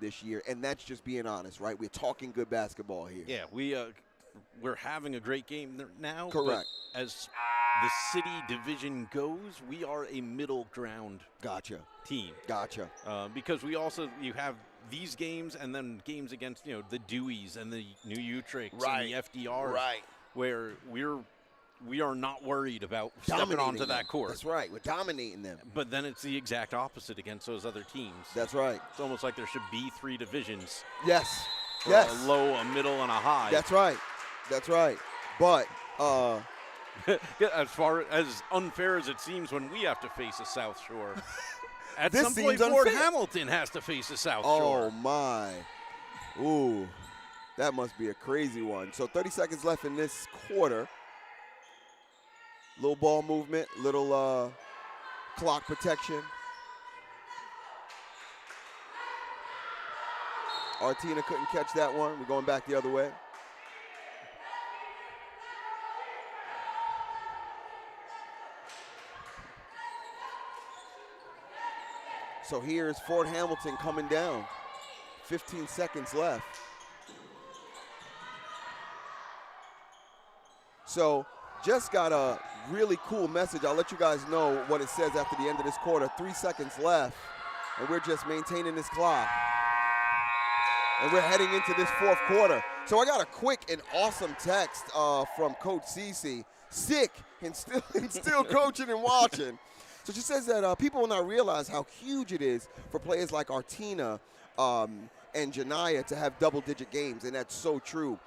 this year. And that's just being honest, right? We're talking good basketball here. Yeah, we're having a great game now. Correct. But as the city division goes, we are a middle ground team. Gotcha. Because you have these games and then games against, the Deweys and the New Utricks and the FDRs. Right. Where we are not worried about Dominating stepping onto them. that court. That's right. We're dominating them. But then it's the exact opposite against those other teams. That's right. It's almost like there should be 3 divisions. Yes. A low, a middle, and a high. That's right. That's right. But as far as unfair as it seems when we have to face a South Shore, at This some point seems Fort unfair. Hamilton has to face a South Shore. Oh, my. Ooh, that must be a crazy one. So 30 seconds left in this quarter. Little ball movement, little clock protection. Artina couldn't catch that one. We're going back the other way. So here's Fort Hamilton coming down. 15 seconds left. So just got a really cool message. I'll let you guys know what it says after the end of this quarter. 3 seconds left, and we're just maintaining this clock. And we're heading into this fourth quarter. So I got a quick and awesome text from Coach Cece. Sick and still coaching and watching. So she says that people will not realize how huge it is for players like Artina and Janiyah to have double-digit games, and that's so true.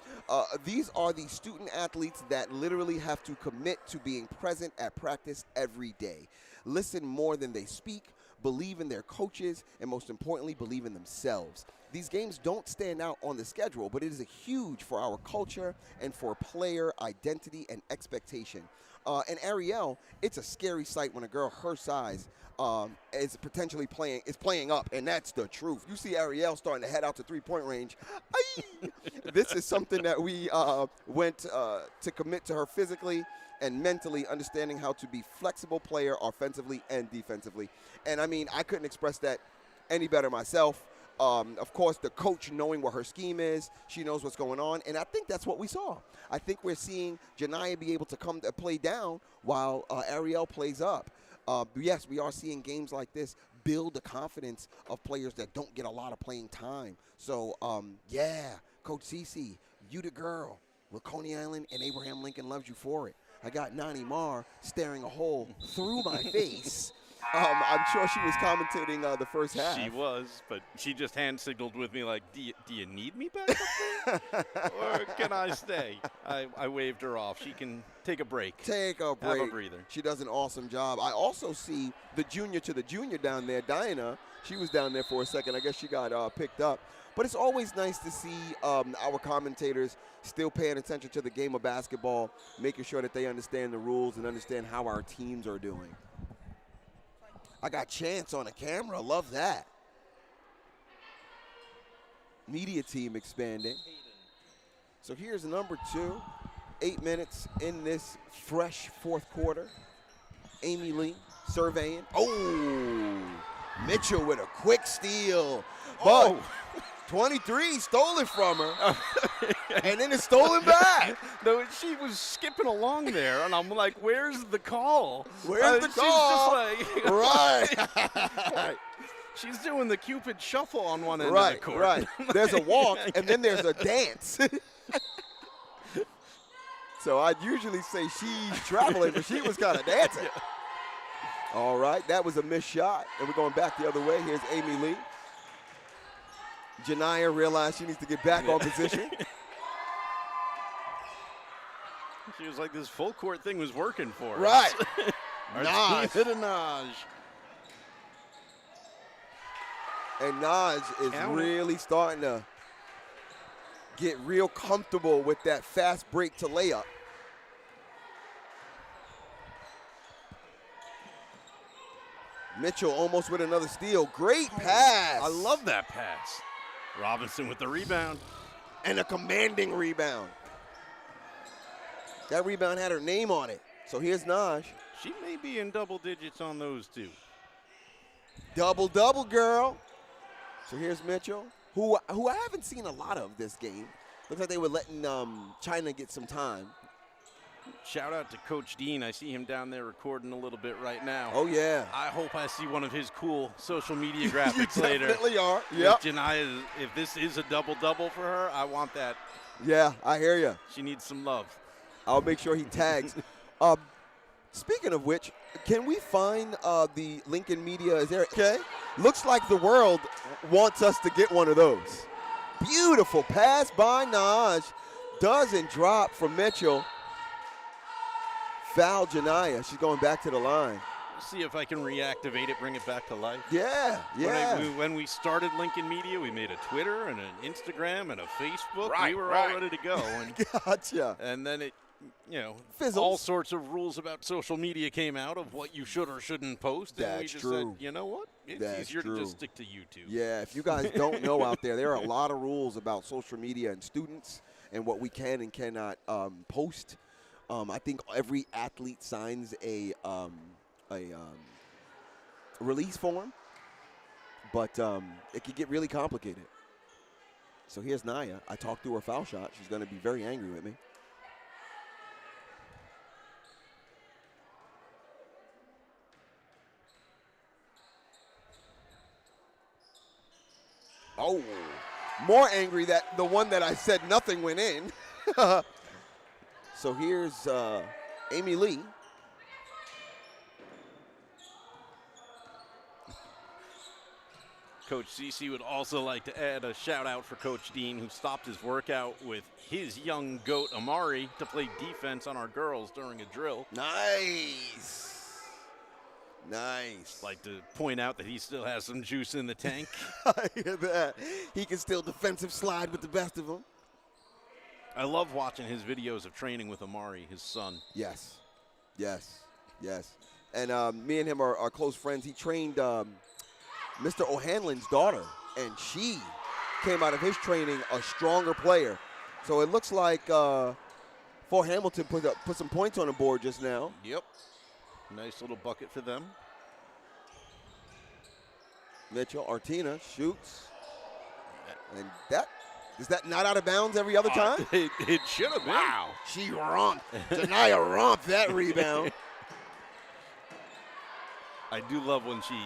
These are the student athletes that literally have to commit to being present at practice every day. Listen more than they speak, believe in their coaches, and most importantly, believe in themselves. These games don't stand out on the schedule, but it is huge for our culture and for player identity and expectation. And Ariel, it's a scary sight when a girl her size is potentially playing up, and that's the truth. You see Ariel starting to head out to three-point range. This is something that we went to commit to her physically and mentally, understanding how to be flexible player offensively and defensively. And I mean, I couldn't express that any better myself. Of course, the coach knowing what her scheme is, she knows what's going on, and I think that's what we saw. I think we're seeing Janiyah be able to come to play down while Ariel plays up. Yes, we are seeing games like this build the confidence of players that don't get a lot of playing time. So, yeah, Coach Cece, you the girl. With Coney Island and Abraham Lincoln loves you for it. I got Nani Mar staring a hole through my face. I'm sure she was commentating the first half. She was, but she just hand signaled with me like, do you need me back up there? Or can I stay? I waved her off. She can take a break. Take a break. Have a breather. She does an awesome job. I also see the junior to the junior down there, Diana. She was down there for a second. I guess she got picked up. But it's always nice to see our commentators still paying attention to the game of basketball, making sure that they understand the rules and understand how our teams are doing. I got Chance on the camera. Love that. Media team expanding. So here's number 2. 8 minutes in this fresh fourth quarter. Amy Lee surveying. Oh, Mitchell with a quick steal. But 23 stole it from her. And then it's stolen back. No, she was skipping along there, and I'm like, where's the call? Where's the call? She's just like, Right. She's doing the Cupid shuffle on one end of the court. Right. There's a walk, and then there's a dance. So I'd usually say she's traveling, but she was kind of dancing. All right, that was a missed shot, and we're going back the other way. Here's Amy Lee. Janiyah realized she needs to get back on position. She was like, this full court thing was working for us. Right. Naj. Hit a Naj. And Naj is really starting to get real comfortable with that fast break to layup. Mitchell almost with another steal. Great pass. I love that pass. Robinson with the rebound. And a commanding rebound. That rebound had her name on it. So here's Naj. She may be in double digits on those two. Double-double, girl. So here's Mitchell, who I haven't seen a lot of this game. Looks like they were letting China get some time. Shout out to Coach Dean. I see him down there recording a little bit right now. Oh, yeah. I hope I see one of his cool social media graphics You later. definitely are. Yep. If this is a double-double for her, I want that. Yeah, I hear you. She needs some love. I'll make sure he tags. Speaking of which, can we find the Lincoln Media? Is there? Okay. Looks like the world wants us to get one of those. Beautiful pass by Naj. Doesn't drop from Mitchell. Foul Janiyah. She's going back to the line. See if I can reactivate it, bring it back to life. Yeah, yeah. When we started Lincoln Media, we made a Twitter and an Instagram and a Facebook. Right, we were right. all ready to go. And, Gotcha. and then it, Fizzles. all sorts of rules about social media came out of what you should or shouldn't post. And we That's just true. said, you know what? It's That's easier true. to just stick to YouTube. Yeah, if you guys don't know out there are a lot of rules about social media and students and what we can and cannot post. I think every athlete signs a release form, but it could get really complicated. So here's Naya. I talked through her foul shot. She's going to be very angry with me. Oh, more angry that the one that I said nothing went in. So here's Amy Lee. Coach Cece would also like to add a shout out for Coach Dean, who stopped his workout with his young goat Amari to play defense on our girls during a drill. Nice. Nice. Like to point out that he still has some juice in the tank. I hear that. He can still defensive slide with the best of them. I love watching his videos of training with Amari, his son. Yes. Yes. Yes. And me and him are close friends. He trained Mr. O'Hanlon's daughter, and she came out of his training a stronger player. So it looks like Fort Hamilton put some points on the board just now. Yep. Nice little bucket for them. Mitchell, Artina shoots. And is that not out of bounds every other time? It should have been. Wow. She romped. Janiyah romped that rebound. I do love when she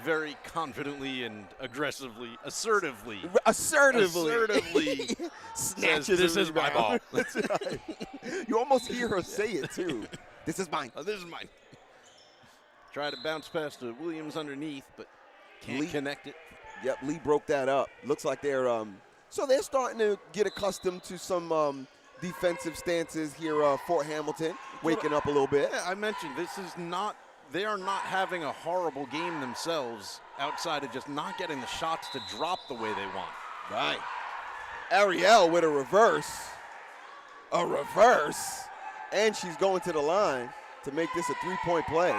very confidently and assertively snatches says, "This a is my rebound." ball." That's right. You almost hear her say it, too. This is mine. This is mine. Try to bounce past to Williams underneath, but can't Lee. connect it. Yep, Lee broke that up. Looks like they're starting to get accustomed to some defensive stances here. Fort Hamilton waking up a little bit. Yeah, I mentioned they are not having a horrible game themselves outside of just not getting the shots to drop the way they want. Right. Ariel with a reverse. And she's going to the line to make this a three-point play.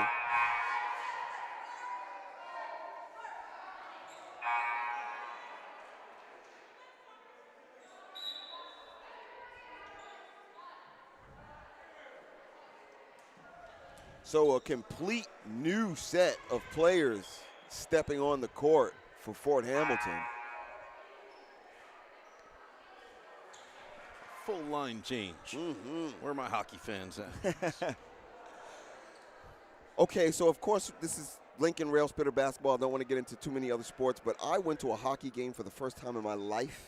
So a complete new set of players stepping on the court for Fort Hamilton. Full line change. Mm-hmm. Where are my hockey fans at? Okay, so of course this is Lincoln Rail Spitter basketball. I don't want to get into too many other sports, but I went to a hockey game for the first time in my life,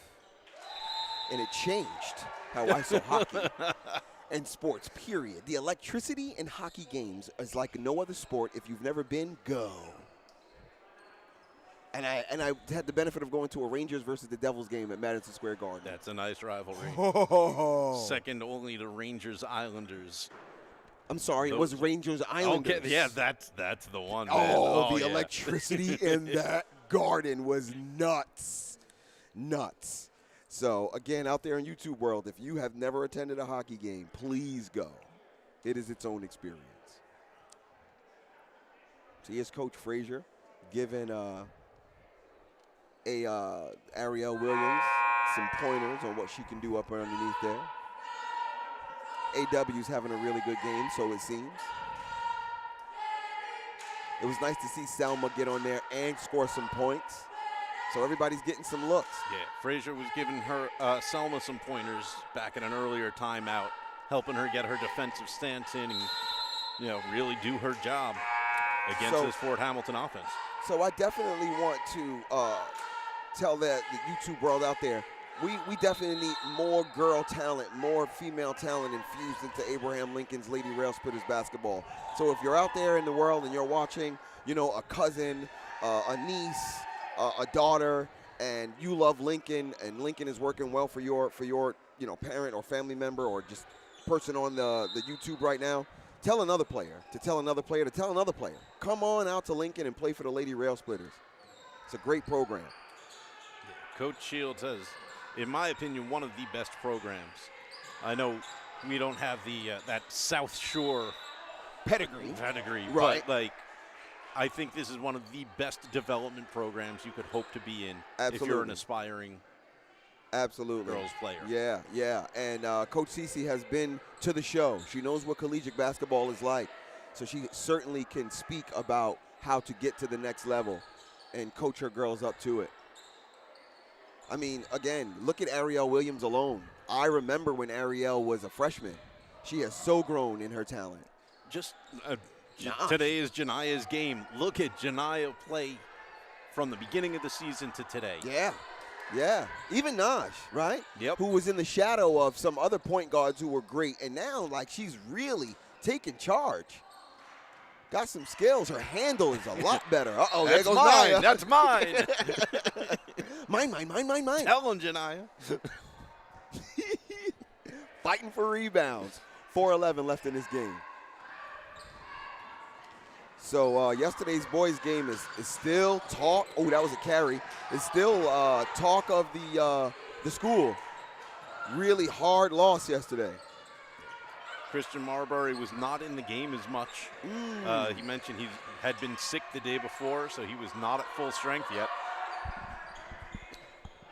and it changed how I saw hockey and sports, period. The electricity in hockey games is like no other sport. If you've never been, go. And I had the benefit of going to a Rangers versus the Devils game at Madison Square Garden. That's a nice rivalry. Oh. Second only to Rangers Islanders. I'm sorry, it was Rangers Islanders. Okay, yeah, that's the one. Oh, the yeah. electricity in that garden was nuts. Nuts. So, again, out there in YouTube world, if you have never attended a hockey game, please go. It is its own experience. So here's Coach Frazier giving Ariel Williams some pointers on what she can do up underneath there. AW's having a really good game, so it seems. It was nice to see Selma get on there and score some points. So everybody's getting some looks. Yeah, Frazier was giving her Selma some pointers back in an earlier timeout, helping her get her defensive stance in and, really do her job against this Fort Hamilton offense. So I definitely want to tell the YouTube world out there, we definitely need more girl talent, more female talent infused into Abraham Lincoln's Lady Rail Splitters basketball. So if you're out there in the world and you're watching, a cousin, a niece, a daughter, and you love Lincoln, and Lincoln is working well for your parent or family member or just person on the YouTube right now, tell another player to tell another player to tell another player. Come on out to Lincoln and play for the Lady Rail Splitters. It's a great program. Coach Shields has, in my opinion, one of the best programs. I know we don't have that South Shore pedigree, right? But I think this is one of the best development programs you could hope to be in. Absolutely. If you're an aspiring girls player. Yeah. And Coach Cece has been to the show. She knows what collegiate basketball is like. So she certainly can speak about how to get to the next level and coach her girls up to it. I mean, again, look at Ariel Williams alone. I remember when Ariel was a freshman. She has so grown in her talent. Just today is Jania's game. Look at Jania play from the beginning of the season to today. Yeah. Even Naj, right? Yep. Who was in the shadow of some other point guards who were great. And now, she's really taking charge. Got some skills. Her handle is a lot better. Uh-oh, there goes mine. Nia. That's mine. Mine. Tell him, Jania. Fighting for rebounds. 4:11 left in this game. So yesterday's boys game is still talk. Oh, that was a carry. It's still talk of the school. Really hard loss yesterday. Christian Marbury was not in the game as much. He mentioned he had been sick the day before, so he was not at full strength yet.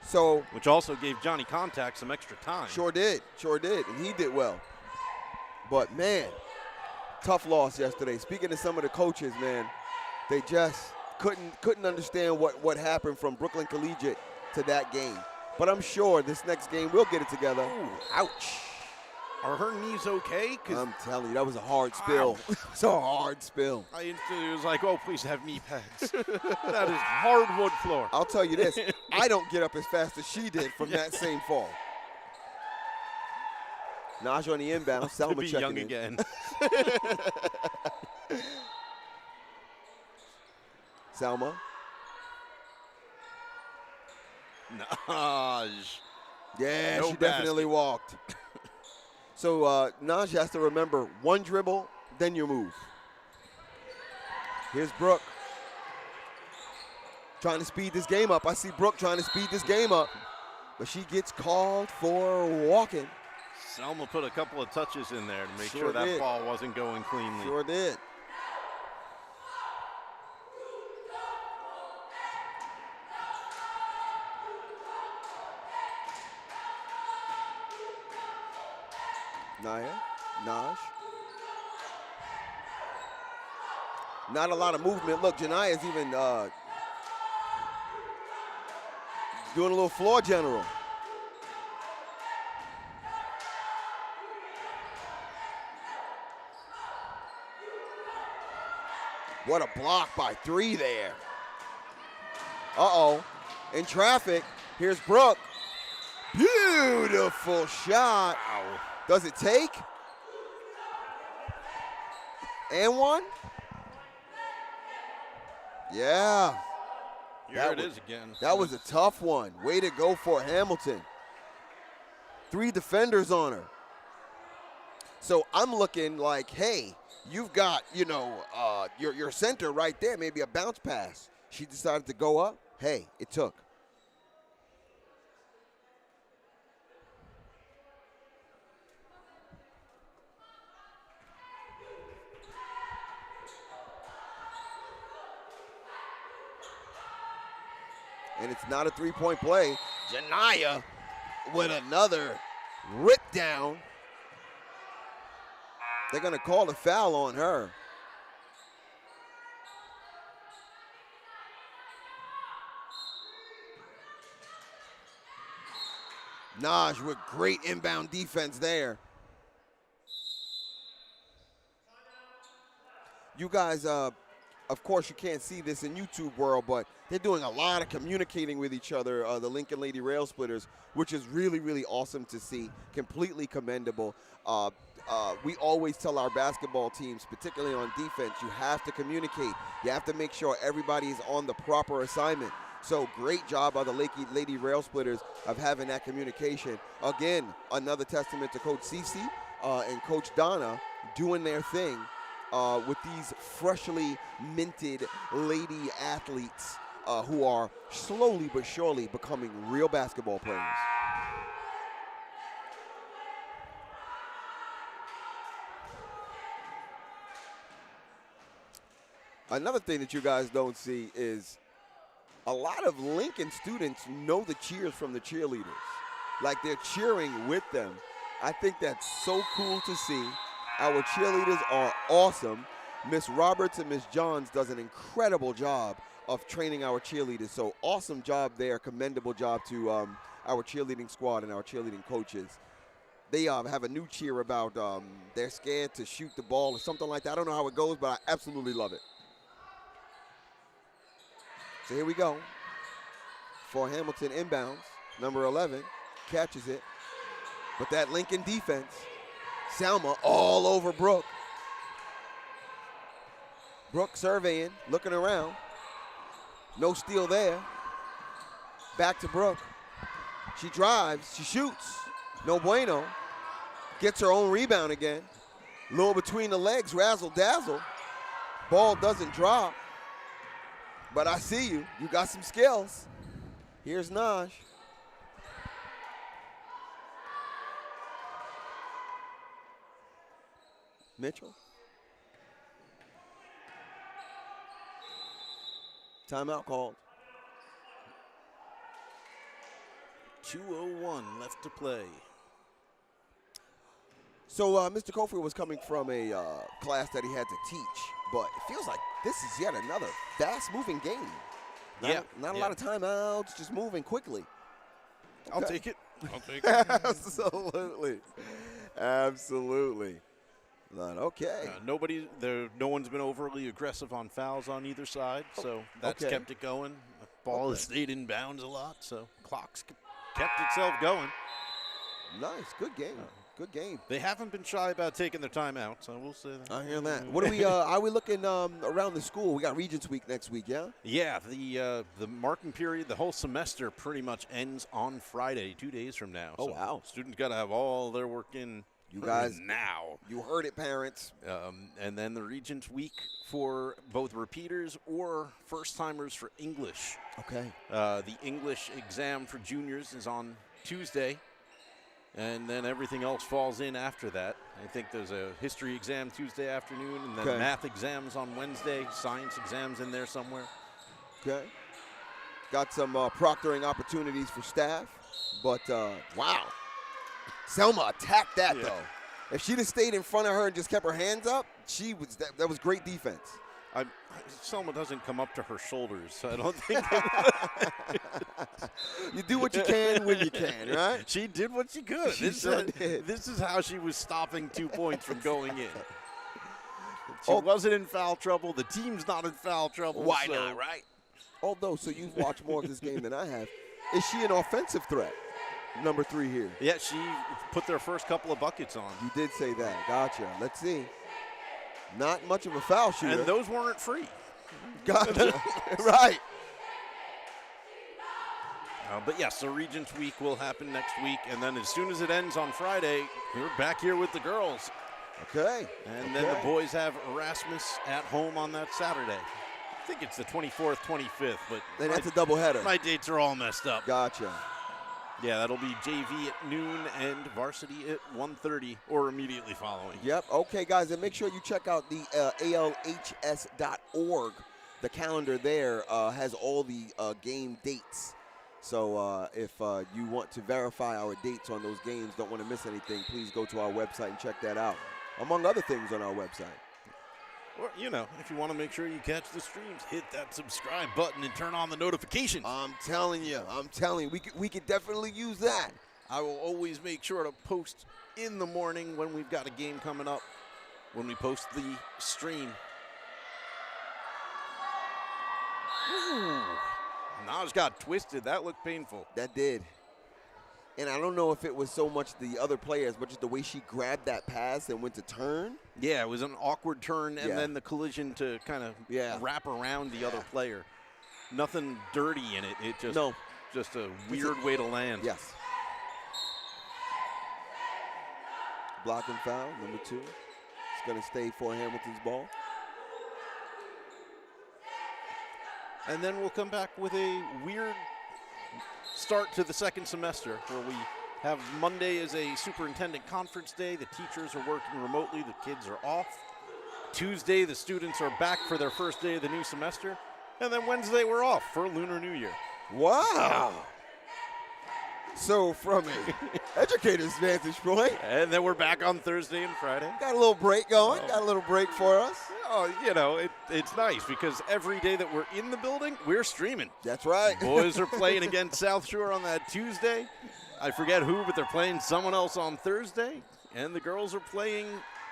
So, which also gave Johnny Contact some extra time. Sure did, and he did well. But man, tough loss yesterday. Speaking to some of the coaches, man, they just couldn't understand what happened from Brooklyn Collegiate to that game. But I'm sure this next game we'll get it together. Ooh. Ouch. Are her knees okay? I'm telling you, that was a hard spill. It's a hard spill. I instantly was like, oh, please have knee pads. That is hardwood floor. I'll tell you this, I don't get up as fast as she did from that same fall. Naj on the inbound, Selma checking young in. again. Selma. Naj. Yeah, No she definitely walked. So Naj has to remember one dribble, then your move. Here's Brooke. Trying to speed this game up. I see Brooke trying to speed this game up. But she gets called for walking. Selma put a couple of touches in there to make Sure sure that did. ball wasn't going cleanly. Sure did. Naj. Not a lot of movement. Look, Jania's even doing a little floor general. What a block by three there. Uh-oh. In traffic. Here's Brooke. Beautiful shot. Wow. Does it take? And one? Yeah. Here it is again. That was a tough one. Way to go for Hamilton. 3 defenders on her. So I'm looking like, hey, you've got, your center right there, maybe a bounce pass. She decided to go up. Hey, it took. and it's not a three-point play. Janaya with another rip down. They're going to call a foul on her. Naj with great inbound defense there. You guys, of course, you can't see this in YouTube world, but they're doing a lot of communicating with each other, the Lincoln Lady Rail Splitters, which is really, really awesome to see. Completely commendable. We always tell our basketball teams, particularly on defense, you have to communicate. You have to make sure everybody is on the proper assignment. So great job by the Lady Rail Splitters of having that communication. Again, another testament to Coach Cece and Coach Donna doing their thing with these freshly minted lady athletes who are slowly but surely becoming real basketball players. Another thing that you guys don't see is a lot of Lincoln students know the cheers from the cheerleaders. Like they're cheering with them. I think that's so cool to see. Our cheerleaders are awesome. Miss Roberts and Miss Johns does an incredible job of training our cheerleaders. So awesome job there, commendable job to our cheerleading squad and our cheerleading coaches. They have a new cheer about they're scared to shoot the ball or something like that. I don't know how it goes, but I absolutely love it. So here we go. For Hamilton inbounds, number 11 catches it. But that Lincoln defense, Salma all over Brooke. Brooke surveying, looking around. No steal there. Back to Brooke. She drives, she shoots. No bueno. Gets her own rebound again. Little between the legs, razzle dazzle. Ball doesn't drop. But I see you. You got some skills. Here's Naj. Mitchell. Timeout called. 2:01 left to play. So Mr. Kofi was coming from a class that he had to teach, but it feels like this is yet another fast-moving game. Not a lot of timeouts, just moving quickly. I'll take it. Absolutely. Absolutely. Not okay. No one's been overly aggressive on fouls on either side, so that's kept it going. The ball has stayed in bounds a lot, so clock's kept itself going. Nice. Good game. Good game. They haven't been shy about taking their timeout, so we'll say that. I hear that. What are we? Are we looking around the school? We got Regents Week next week, yeah? Yeah. The marking period, the whole semester, pretty much ends on Friday, 2 days from now. Oh so wow! Students got to have all their work in. You guys now. You heard it, parents. And then the Regents Week for both repeaters or first-timers for English. Okay. The English exam for juniors is on Tuesday. And then everything else falls in after that. I think there's a history exam Tuesday afternoon, and then math exams on Wednesday, science exams in there somewhere. Okay. Got some proctoring opportunities for staff, but wow. Selma attacked that, though. If she'd have stayed in front of her and just kept her hands up, that was great defense. Selma doesn't come up to her shoulders, so I don't think. You do what you can when you can, right? She did what she could. This is how she was stopping 2 points from going in. She wasn't in foul trouble. The team's not in foul trouble. Why not, right? Although, so you've watched more of this game than I have. Is she an offensive threat? Number 3 here. Yeah, she put their first couple of buckets on. You did say that. Gotcha. Let's see. Not much of a foul shooter. And those weren't free. Gotcha. Right. But yes, the Regents Week will happen next week. And then as soon as it ends on Friday, we're back here with the girls. Okay. And then the boys have Erasmus at home on that Saturday. I think it's the 24th, 25th. But then that's a doubleheader. My dates are all messed up. Gotcha. Yeah, that'll be JV at noon and varsity at 1:30 or immediately following. Yep. Okay, guys, and make sure you check out the ALHS.org the calendar there has all the game dates. So if you want to verify our dates on those games, don't want to miss anything, please go to our website and check that out, among other things on our website. Or, you know, if you want to make sure you catch the streams, hit that subscribe button and turn on the notifications. I'm telling you, we could definitely use that. I will always make sure to post in the morning when we've got a game coming up, when we post the stream. Ooh. Naj got twisted. That looked painful. That did. And I don't know if it was so much the other players, but just the way she grabbed that pass and went to turn. Yeah, it was an awkward turn, and Yeah. then the collision to kind of Yeah. wrap around the other player. Nothing dirty in it. It just, No. just a weird way to land. Yes. Blocking foul, number 2. It's going to stay for Hamilton's ball. And then we'll come back with a weird start to the second semester where we have Monday as a superintendent conference day. The teachers are working remotely. The kids are off. Tuesday, the students are back for their first day of the new semester. And then Wednesday, we're off for Lunar New Year. Wow. So from an educator's vantage point, And then we're back on Thursday and Friday. got a little break going, got a little break for us. Oh, you know, it's nice because every day that we're in the building, we're streaming. That's right. Boys are playing against South Shore on that Tuesday. I forget who, but they're playing someone else on Thursday. And the girls are playing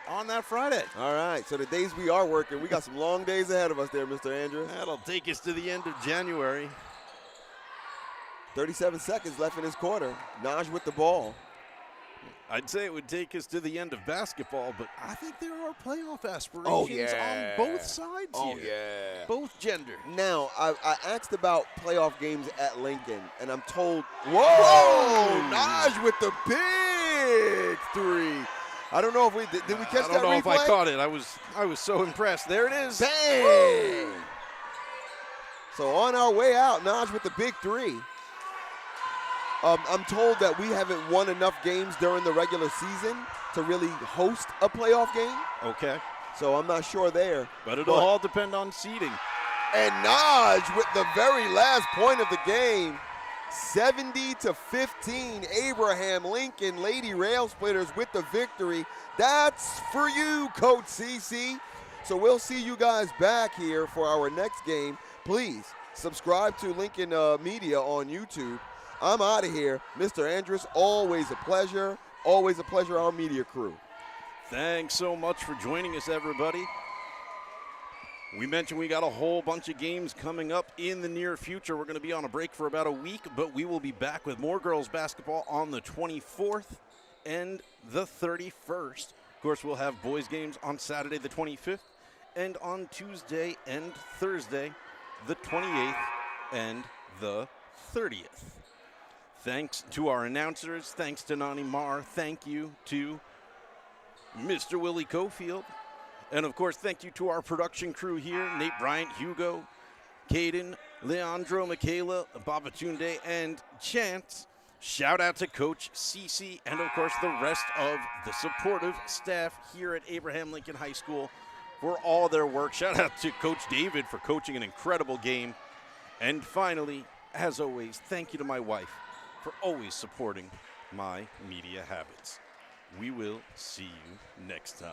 on that Friday. All right, so the days we are working, we got some long days ahead of us there, Mr. Andrews. That'll take us to the end of January. 37 seconds left in this quarter. Naj with the ball. I'd say it would take us to the end of basketball, but I think there are playoff aspirations Oh, yeah. on both sides here. yeah. Both genders. Now, I asked about playoff games at Lincoln, and I'm told, whoa, Naj with the big 3. I don't know if we did we catch I that don't know replay? if I caught it. I was so impressed. There it is. Bang! So on our way out, Naj with the big 3. I'm told that we haven't won enough games during the regular season to really host a playoff game. Okay. So I'm not sure there. But it'll all depend on seeding. And Naj with the very last point of the game. 70-15, Abraham Lincoln Lady Rail Splitters with the victory. That's for you, Coach CC. So we'll see you guys back here for our next game. Please subscribe to Lincoln Media on YouTube. I'm out of here. Mr. Andrus, always a pleasure. Always a pleasure, our media crew. Thanks so much for joining us, everybody. We mentioned we got a whole bunch of games coming up in the near future. We're going to be on a break for about a week, but we will be back with more girls basketball on the 24th and the 31st. Of course, we'll have boys games on Saturday the 25th and on Tuesday and Thursday the 28th and the 30th. Thanks to our announcers. Thanks to Nani Marr. Thank you to Mr. Willie Cofield. And, of course, thank you to our production crew here, Nate Bryant, Hugo, Caden, Leandro, Michaela, Babatunde, and Chance. Shout out to Coach Cece and, of course, the rest of the supportive staff here at Abraham Lincoln High School for all their work. Shout out to Coach David for coaching an incredible game. And finally, as always, thank you to my wife for always supporting my media habits. We will see you next time.